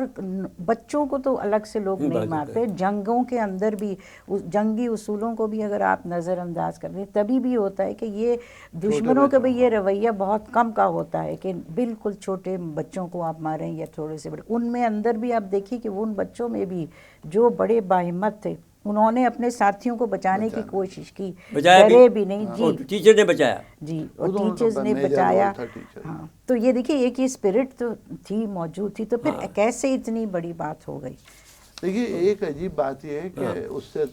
بچوں کو تو الگ سے لوگ نہیں مارتے. جنگوں کے اندر بھی جنگی اصولوں کو بھی اگر آپ نظر انداز کر دیں تبھی بھی ہوتا ہے کہ یہ دشمنوں کا بھی یہ رویہ بہت کم کا ہوتا ہے کہ بالکل چھوٹے بچوں کو آپ ماریں یا تھوڑے سے بڑے. ان میں اندر بھی آپ دیکھیے کہ ان بچوں میں بھی جو بڑے باہمت تھے انہوں نے اپنے ساتھیوں کو بچانے کی کوشش کی، ڈرے بھی نہیں. جی ٹیچر نے بچایا، جی، اور ٹیچرز نے بچایا. ہاں تو یہ دیکھیے ایک یہ اسپرٹ تو تھی، موجود تھی، تو پھر کیسے اتنی بڑی بات ہو گئی. دیکھیے ایک عجیب بات یہ ہے کہ اس سے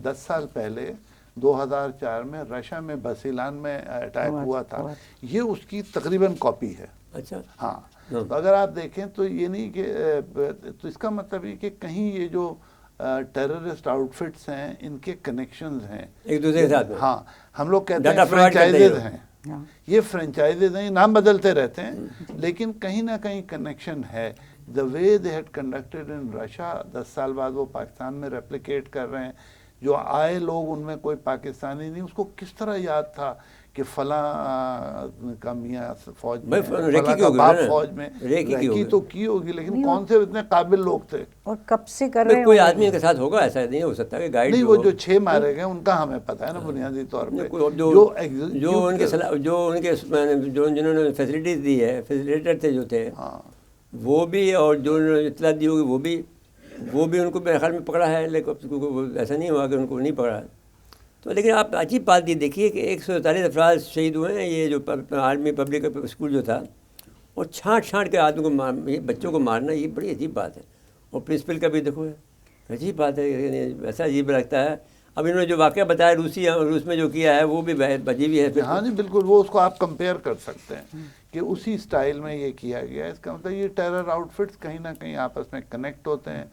10 سال پہلے 2004 میں رشیا میں بسیلان میں اٹیک ہوا تھا، یہ اس کی تقریباً کاپی ہے. اچھا ہاں، تو اگر آپ دیکھیں تو یہ نہیں کہ تو اس کا مطلب یہ کہ کہیں یہ جو ٹیررسٹ آؤٹ فٹس ہیں ان کے کنیکشنز ہیں ایک دوسرے کے ساتھ. ہاں، ہم لوگ کہتے ہیں فرنچائزز ہیں، ہاں یہ فرنچائزز ہیں، نام بدلتے رہتے ہیں لیکن کہیں نہ کہیں کنیکشن ہے. The way they had conducted in Russia 10 سال بعد وہ پاکستان میں ریپلیکیٹ کر رہے ہیں. جو آئے لوگ ان میں کوئی پاکستانی نہیں، اس کو کس طرح یاد تھا کہ فلاں کا میاں فوج میں، فلاں کا باپ فوج میں. ریکی تو کی ہوگی لیکن کون سے اتنے قابل لوگ تھے اور کب سے کر رہے ہیں. کوئی آدمی کے ساتھ ہوگا، ایسا نہیں ہو سکتا کہ گائیڈ نہیں. وہ جو 6 مارے گئے ان کا ہمیں پتہ ہے نا بنیادی طور پہ، جو جنہوں نے فیسلٹیز دی ہے، فیسلیٹر تھے جو تھے وہ بھی، اور جو اطلاع دی ہوگی وہ بھی ان کو میرے خیال میں پکڑا ہے، لیکن ایسا نہیں ہوا کہ ان کو نہیں پکڑا. تو لیکن آپ عجیب بات یہ دیکھیے کہ 147 افراد شہید ہوئے ہیں. یہ جو آرمی پبلک اسکول جو تھا، اور چھانٹ کے آدمی کو بچوں کو مارنا، یہ بڑی عجیب بات ہے. اور پرنسپل کا بھی دیکھو ہے، عجیب بات ہے، ایسا عجیب لگتا ہے. اب انہوں نے جو واقعہ بتایا روس میں جو کیا ہے وہ بھی عجیب ہی ہے. ہاں جی بالکل، وہ اس کو آپ کمپیئر کر سکتے ہیں کہ اسی سٹائل میں یہ کیا گیا ہے. اس کا مطلب یہ ٹیرر آؤٹ فٹس کہیں نہ کہیں آپس میں کنیکٹ ہوتے ہیں،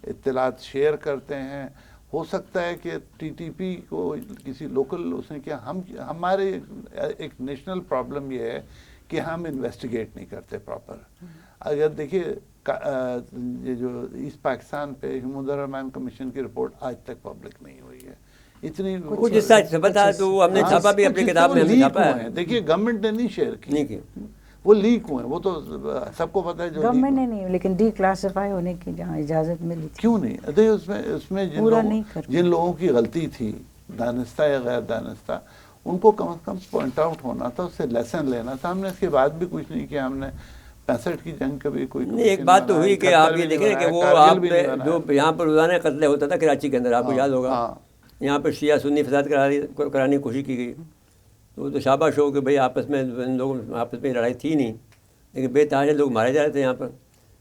اطلاعات شیئر کرتے ہیں. ہو سکتا ہے کہ ٹی ٹی پی کو کسی لوکل اس نے کیا، ہمارے ایک نیشنل پرابلم یہ ہے کہ ہم انویسٹیگیٹ نہیں کرتے پراپر. اگر دیکھیے یہ جو ایسٹ پاکستان پہ حمود الرحمان کمیشن کی رپورٹ آج تک پبلک نہیں ہوئی ہے. اتنی کچھ حصہ چھپا تھا تو وہ ہم نے چھاپا بھی اپنی کتاب میں، ہم نے چھاپا ہے. دیکھیے گورنمنٹ نے نہیں شیئر کی، وہ لیک ہوئے، وہ تو سب کو پتہ ہے. جو گورنمنٹ نے نہیں، لیکن ڈی کلاسیفائی ہونے کی جہاں اجازت ملی تھی. کیوں نہیں؟ اس میں جن لوگوں کی غلطی تھی، دانستہ یا غیر دانستہ، ان کو کم از کم پوائنٹ آؤٹ ہونا تھا، اس سے لیسن لینا تھا. ہم نے اس کے بعد بھی کچھ نہیں کیا. ہم نے 65 کی جنگ کبھی کوئی ایک بات تو ہوئی کہ آپ یہ دیکھیں کہ وہ آپ جو یہاں پر روزانہ قتل ہوتا تھا کراچی کے اندر، آپ کو یاد ہوگا، یہاں پر شیعہ سنی فساد کرانے کی کوشش کی گئی. تو شاباش ہو کہ بھئی آپس میں لوگوں آپس میں لڑائی تھی نہیں، لیکن بے تحاشا لوگ مارے جا رہے تھے یہاں پر.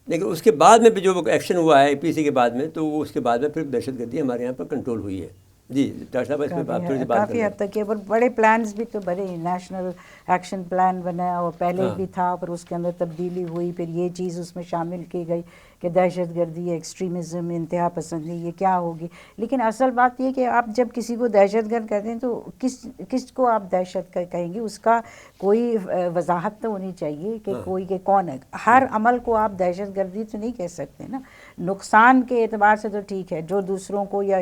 لیکن اس کے بعد میں بھی جو ایکشن ہوا ہے پی سی کے بعد میں، تو وہ اس کے بعد میں پھر دہشت گردی ہمارے یہاں پر کنٹرول ہوئی ہے. جی ڈاکٹر صاحب اس میں آپ تھوڑی سی بات کافی حد تک ہے. پر بڑے پلانز بھی تو بڑے نیشنل ایکشن پلان بنا، اور پہلے بھی تھا، پر اس کے اندر تبدیلی ہوئی، پھر یہ چیز اس میں شامل کی گئی کہ دہشت گردی، ایکسٹریمزم، انتہا پسندی یہ کیا ہوگی. لیکن اصل بات یہ کہ آپ جب کسی کو دہشت گرد کہتے ہیں تو کس کو آپ دہشت گرد کہیں گے؟ اس کا کوئی وضاحت تو ہونی چاہیے کہ کوئی کہ کون ہے. ہر عمل کو آپ دہشت گردی تو نہیں کہہ سکتے نا. نقصان کے اعتبار سے تو ٹھیک ہے، جو دوسروں کو یا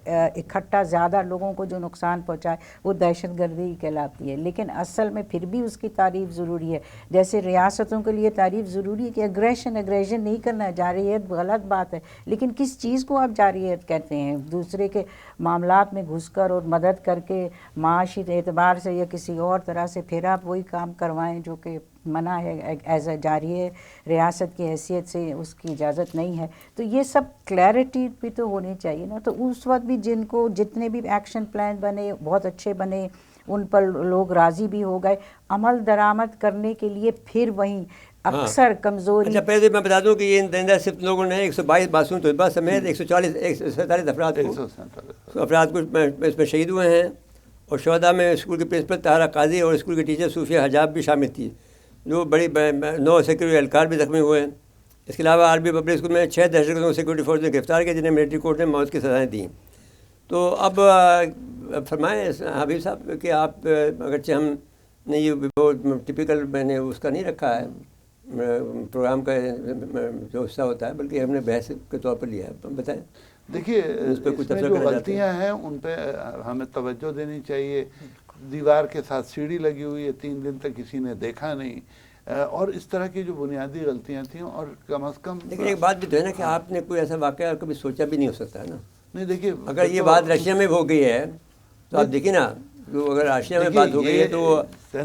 اکٹھا زیادہ لوگوں کو جو نقصان پہنچائے وہ دہشت گردی ہی کہلاتی ہے. لیکن اصل میں پھر بھی اس کی تعریف ضروری ہے. جیسے ریاستوں کے لیے تعریف ضروری ہے کہ اگریشن نہیں کرنا ہے، جارحیت غلط بات ہے، لیکن کس چیز کو آپ جارحیت کہتے ہیں؟ دوسرے کے معاملات میں گھس کر اور مدد کر کے معاشی اعتبار سے یا کسی اور طرح سے پھر آپ وہی کام کروائیں جو کہ منع ہے ایز اے جارحیہ ریاست کی حیثیت سے، اس کی اجازت نہیں ہے. تو یہ سب کلیئرٹی بھی تو ہونی چاہیے نا. تو اس وقت بھی جتنے بھی ایکشن پلان بنے بہت اچھے بنے، ان پر لوگ راضی بھی ہو گئے. عمل درآمد کرنے کے لیے پھر وہیں اکثر کمزوری. اچھا پہلے میں بتا دوں کہ یہ درندہ صرف لوگوں نے 122 معصوم طلباء سمیت 147 افراد کو اس میں شہید ہوئے ہیں. اور شہداء میں اسکول کے پرنسپل طاہرہ قاضی اور اسکول کے ٹیچر صوفیہ حجاب بھی شامل تھی. جو بڑی 9 سیکورٹی اہلکار بھی زخمی ہوئے ہیں. اس کے علاوہ عربی پبلک اسکول میں 6 دہشتگردوں کو سیکورٹی فورس نے گرفتار کیا جنہیں ملٹری کورٹ نے موت کی سزائیں دیں. تو اب فرمائیں حبیب صاحب کہ آپ اگرچہ ہم نے یہ ٹپیکل میں نے اس کا نہیں رکھا ہے پروگرام کا جو حصہ ہوتا ہے بلکہ ہم نے بحث کے طور پر لیا ہے, بتائیں. دیکھیے اس میں جو غلطیاں ہیں ان پہ ہمیں توجہ دینی چاہیے. دیوار کے ساتھ سیڑھی لگی ہوئی ہے, 3 دن تک کسی نے دیکھا نہیں, اور اس طرح کی جو بنیادی غلطیاں تھیں. اور کم از کم لیکن ایک بات بھی تو ہے نا کہ آپ نے کوئی ایسا واقعہ کبھی سوچا بھی نہیں ہو سکتا ہے نا. نہیں دیکھیے, اگر یہ بات رشیا میں ہو گئی ہے تو آپ دیکھیں نا, جو اگر رشیا میں بات ہو گئی ہے تو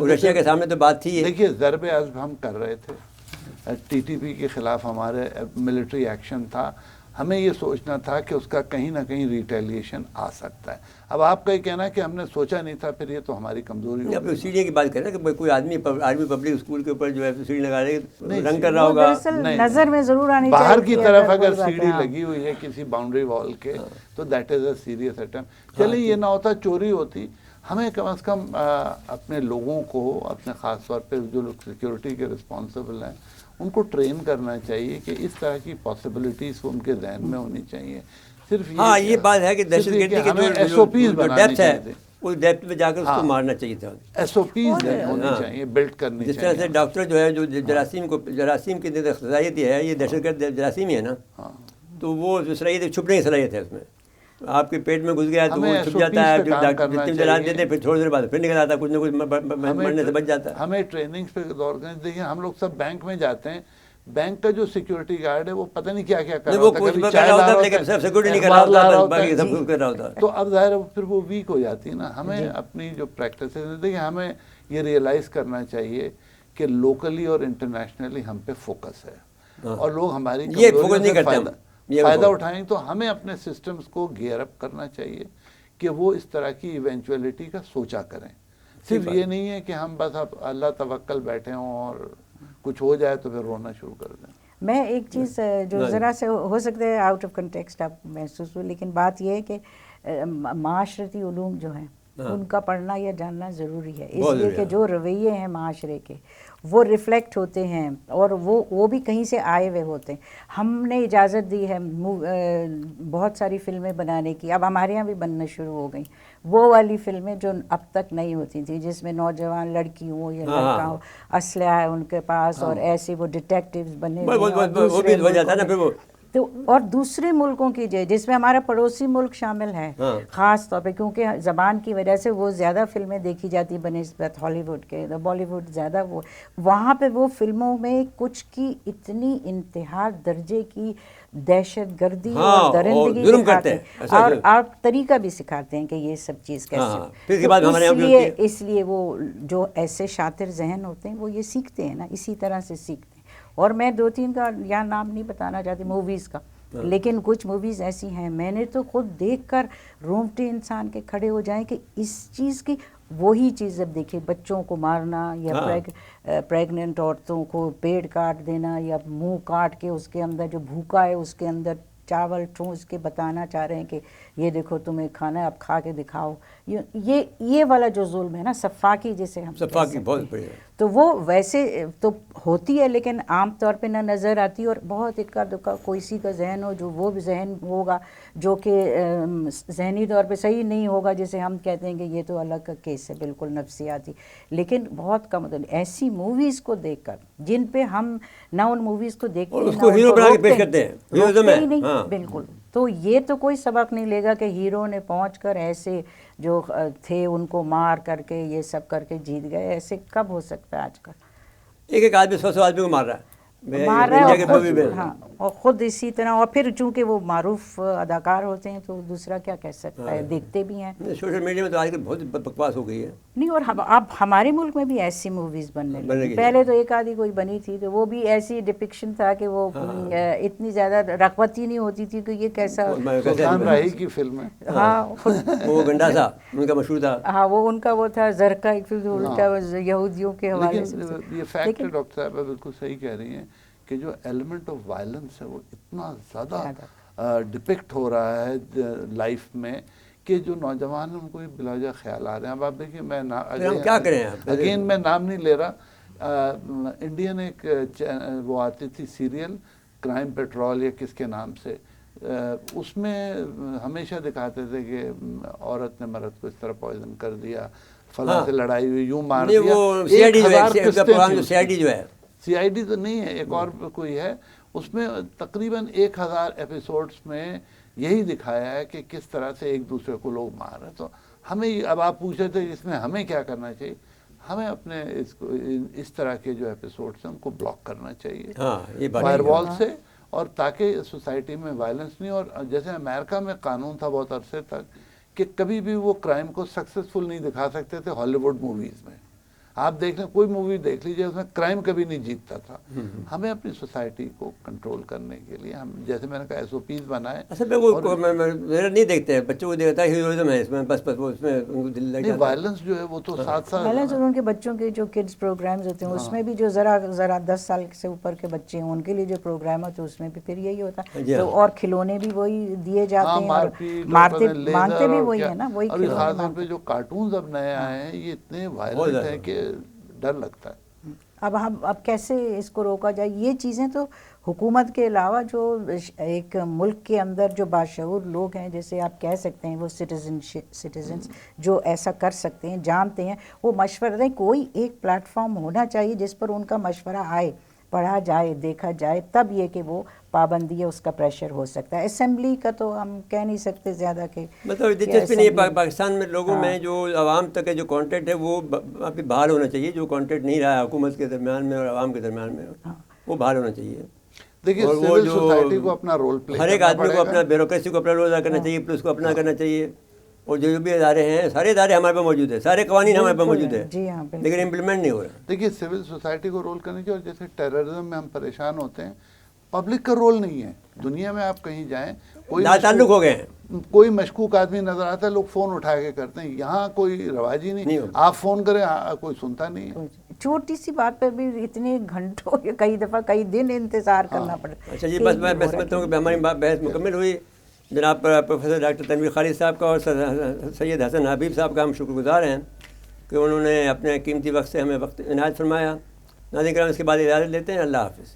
رشیا کے سامنے تو بات تھی. دیکھیے ضرب عضب ہم کر رہے تھے, ٹی ٹی پی کے خلاف ہمارے ملٹری ایکشن تھا, ہمیں یہ سوچنا تھا کہ اس کا کہیں نہ کہیں ریٹیلیشن آ سکتا ہے. اب آپ کا یہ کہنا ہے کہ ہم نے سوچا نہیں تھا, پھر یہ تو ہماری کمزوری ہے. اب سیڑھی کی بات کریں کہ کوئی آدمی آرمی پبلک اسکول کے اوپر جو ہے سیڑھی لگا رہے رنگ کر رہا ہوگا, نظر میں ضرور آنی چاہیے. باہر کی طرف اگر سیڑھی لگی ہوئی ہے کسی باؤنڈری وال کے تو that is a serious attempt. چلیے یہ نہ ہوتا, چوری ہوتی. ہمیں کم از کم اپنے لوگوں کو, اپنے خاص طور پہ جو لوگ سیکیورٹی کے رسپانسبل ہیں, ان کو ٹرین کرنا چاہیے کہ اس طرح کی پاسبلٹیز ان کے ذہن میں ہونی چاہیے. صرف یہ بات ہے کہ دہشت گردی کی جو ڈیپتھ ہے اس ڈیپتھ میں جا کر اس کو مارنا چاہیے تھا. ایس او پیز ہونی چاہیے, بلڈ کرنی چاہیے. جس طرح سے ڈاکٹر جو ہے جو جراثیم کی صلاحیت ہے, یہ دہشت گرد جراثیم ہی ہے نا, تو وہ صلاحیت چھپنے کی صلاحیت ہے اس میں. آپ کے پیٹ میں گھس گیا تو وہ چھپ جاتا ہے, جتنی جلال دیتے ہیں پھر تھوڑی دیر بعد پھر نکل آتا ہے, کچھ نہ کچھ مرنے سے بچ جاتا ہے. ہمیں ٹریننگز پہ غور کریں. دیکھیں ہم لوگ سب بینک میں جاتے ہیں, بینک کا جو سیکیورٹی گارڈ ہے وہ پتہ نہیں کیا کیا کر رہا ہوتا ہے, کبھی چائے لا رہا ہوتا ہے, تو اب ظاہر ہے پھر وہ ویک ہو جاتی ہے نا. ہمیں اپنی جو پریکٹس ہے, دیکھیں ہمیں یہ ریئلائز کرنا چاہیے کہ لوکلی اور انٹرنیشنلی ہم پہ فوکس ہے, اور لوگ ہماری فائدہ اٹھائیں. تو ہمیں اپنے سسٹمز کو گیئر اپ کرنا چاہیے کہ وہ اس طرح کی ایونچولیٹی کا سوچا کریں. صرف یہ نہیں ہے کہ ہم بس اب اللہ توکل بیٹھے ہوں اور کچھ ہو جائے تو پھر رونا شروع کر دیں. میں ایک چیز جو ذرا سے ہو سکتا ہے آؤٹ آف کنٹیکسٹ آپ محسوس ہو, لیکن بات یہ ہے کہ معاشرتی علوم جو ہیں ان کا پڑھنا یا جاننا ضروری ہے, اس لیے کہ جو رویے ہیں معاشرے کے وہ ریفلیکٹ ہوتے ہیں, اور وہ بھی کہیں سے آئے ہوئے ہوتے ہیں. ہم نے اجازت دی ہے بہت ساری فلمیں بنانے کی, اب ہمارے یہاں بھی بننا شروع ہو گئیں وہ والی فلمیں جو اب تک نہیں ہوتی تھیں, جس میں نوجوان لڑکی ہو یا لڑکا ہو, اسلحہ ہے ان کے پاس, اور ایسے وہ ڈیٹیکٹیوز بنے تو, اور دوسرے ملکوں کی جس میں ہمارا پڑوسی ملک شامل ہے خاص طور پہ, کیونکہ زبان کی وجہ سے وہ زیادہ فلمیں دیکھی جاتی بنسبت ہالی ووڈ کے, بالی ووڈ زیادہ وہ وہاں پہ وہ فلموں میں کچھ کی اتنی انتہا درجے کی دہشت گردی اور درندگی دکھاتے ہیں, اور آپ طریقہ بھی سکھاتے ہیں کہ یہ سب چیز کیسے. اس لیے وہ جو ایسے شاطر ذہن ہوتے ہیں وہ یہ سیکھتے ہیں نا, اسی طرح سے سیکھتے ہیں. اور میں 2-3 کا یہاں نام نہیں بتانا چاہتی موویز کا, لیکن کچھ موویز ایسی ہیں میں نے تو خود دیکھ کر رونگٹے انسان کے کھڑے ہو جائیں کہ اس چیز کی وہی چیز جب دیکھے, بچوں کو مارنا یا پریگننٹ عورتوں کو پیٹ کاٹ دینا, یا منہ کاٹ کے اس کے اندر جو بھوکا ہے اس کے اندر چاول ٹھونس کے بتانا چاہ رہے ہیں کہ یہ دیکھو تمہیں کھانا ہے اب کھا کے دکھاؤ. یہ والا جو ظلم ہے نا, سفاکی جسے ہم سفاکی بہت بڑھیا, تو وہ ویسے تو ہوتی ہے لیکن عام طور پہ نہ نظر آتی, اور بہت اکا دکا کوئی سی کا ذہن ہو جو وہ بھی ذہن ہوگا جو کہ ذہنی طور پہ صحیح نہیں ہوگا, جسے ہم کہتے ہیں کہ یہ تو الگ کا کیس ہے بالکل نفسیاتی. لیکن بہت کم ایسی موویز کو دیکھ کر جن پہ ہم نہ ان موویز کو دیکھتے ہیں, اس کو ہیرو بنا کے پیش کرتے ہیں بالکل, تو یہ تو کوئی سبق نہیں لے گا کہ ہیرو نے پہنچ کر ایسے جو تھے ان کو مار کر کے یہ سب کر کے جیت گئے. ایسے کب ہو سکتا ہے آج کل؟ ایک آدمی 100 آدمی کو مار رہا ہے, ہاں, اور خود اسی طرح, اور پھر چونکہ وہ معروف اداکار ہوتے ہیں تو دوسرا کیا کہہ سکتا ہے, دیکھتے بھی ہیں. سوشل میڈیا میں تو آج کل بہت بکواس ہو گئی ہے. نہیں, اور اب ہمارے ملک میں بھی ایسی موویز بننے لگی. پہلے تو ایک آدھی کوئی بنی تھی تو وہ بھی ایسی ڈپکشن تھا کہ وہ اتنی زیادہ رغبت ہی نہیں ہوتی تھی کہ یہ کیسا راہی کی فلم ہے. ہاں, وہ گنڈا تھا ان کا مشہور تھا. ہاں, وہ ان کا وہ تھا زرقا, ایک الٹا یہودیوں کے حوالے سے. یہ فیکٹ ہے ڈاکٹر صاحب بالکل صحیح کہہ رہی ہیں کہ جو ایلیمنٹ آف وائلنس ہے وہ اتنا زیادہ ڈپکٹ ہو رہا ہے لائف میں کہ جو نوجوان ہیں ان کو بلا وجہ خیال آ رہے ہیں. اب آپ دیکھیں, میں کیا کریں اگین میں نام نہیں لے رہا, انڈین ایک وہ آتی تھی سیریل کرائم پیٹرول یا کس کے نام سے، اس میں ہمیشہ دکھاتے تھے کہ عورت نے مرد کو اس طرح پوائزن کر دیا، فلاں سے لڑائی ہوئی، یوں مار دیا. وہ سی آئی ڈی جو ہے، سی آئی ڈی تو نہیں ہے، ایک اور کوئی ہے، اس میں تقریباً 1000 ایپیسوڈس میں یہی دکھایا ہے کہ کس طرح سے ایک دوسرے کو لوگ مار رہے ہیں. تو ہمیں اب آپ پوچھ رہے تھے اس میں ہمیں کیا کرنا چاہیے، ہمیں اپنے اس طرح کے جو ایپیسوڈس ہیں ان کو بلاک کرنا چاہیے فائر وال سے، اور تاکہ سوسائٹی میں وائلنس نہیں. اور جیسے امریکہ میں قانون تھا بہت عرصے تک کہ کبھی بھی وہ کرائم کو سکسیسفل نہیں دکھا سکتے تھے ہالی ووڈ موویز میں. آپ دیکھ لیں کوئی مووی دیکھ لیجئے، اس میں کرائم کبھی نہیں جیتتا تھا. ہمیں اپنی سوسائٹی کو کنٹرول کرنے کے لیے ہم جیسے میں نے کہا SOPs بنائے. اصل میں وہ نہیں دیکھتے، بچوں کو دیکھتا ہے ہیروئزم ہے اس میں، بس وہ اس میں دل لگ جاتا ہے. وائلنس جو ہے وہ تو ساتھ ساتھ وائلنس، اور ان کے بچوں کے جو کڈز پروگرامز ہوتے ہیں اس میں بھی جو ذرا 10 سال سے اوپر کے بچے ہیں ان کے لیے جو پروگرام ہوتے ہیں اس میں بھی پھر یہی ہوتا ہے. تو اور کھلونے بھی وہی دیے جاتے ہیں اور مانگتے بھی وہی ہے نا، وہی کھلونے. خاص طور پہ جو کارٹونز اب نئے آئے ہیں یہ اتنے وائلنٹ ہیں کہ ڈر لگتا ہے. اب کیسے اس کو روکا جائے؟ یہ چیزیں تو حکومت کے علاوہ جو ایک ملک کے اندر جو باشعور لوگ ہیں، جیسے آپ کہہ سکتے ہیں وہ سٹیزنز جو ایسا کر سکتے ہیں، جانتے ہیں، وہ مشورہ دیں. کوئی ایک پلیٹ فارم ہونا چاہیے جس پر ان کا مشورہ آئے، پڑھا جائے، دیکھا جائے، تب یہ کہ وہ پابندی ہے، اس کا پریشر ہو سکتا ہے. اسمبلی کا تو ہم کہہ نہیں سکتے زیادہ کہ مطلب دلچسپی نہیں ہے پاکستان میں لوگوں میں. جو عوام تک جو کانٹیکٹ ہے وہ ابھی بحال ہونا چاہیے. جو کانٹیکٹ نہیں رہا ہے حکومت کے درمیان میں اور عوام کے درمیان میں وہ بحال ہونا چاہیے. دیکھیے سول سوسائٹی کو اپنا رول پلے، ہر ایک آدمی کو اپنا بیوروکریسی کو اپنا رول ادا کرنا چاہیے، پولیس کو اپنا کرنا چاہیے. اور جو بھی ادارے ہیں سارے ادارے ہمارے پاس موجود ہیں، سارے قوانین ہمارے پاس موجود ہیں، لیکن امپلیمنٹ نہیں ہو رہا. دیکھیے سول سوسائٹی کو رول کرنے کی، اور جیسے ٹیررزم میں ہم پریشان ہوتے ہیں، پبلک کا رول نہیں ہے. دنیا میں آپ کہیں جائیں کوئی تعلق ہو گئے ہیں، کوئی مشکوک آدمی نظر آتا ہے لوگ فون اٹھا کے کرتے ہیں. یہاں کوئی رواج ہی نہیں، آپ فون کریں کوئی سنتا نہیں ہے. چھوٹی سی بات پر بھی اتنے گھنٹوں یا کئی دفعہ کئی دن انتظار کرنا پڑتا ہے. اچھا جی، بس میں سمجھتا ہوں کہ ہماری بحث مکمل ہوئی. جناب پروفیسر ڈاکٹر تنویر خالد صاحب کا اور سید حسن حبیب صاحب کا ہم شکر گزار ہیں کہ انہوں نے اپنے قیمتی وقت سے ہمیں وقت عنایت فرمایا. ناظرین کرام، اس کے بعد اجازت لیتے ہیں. اللہ حافظ.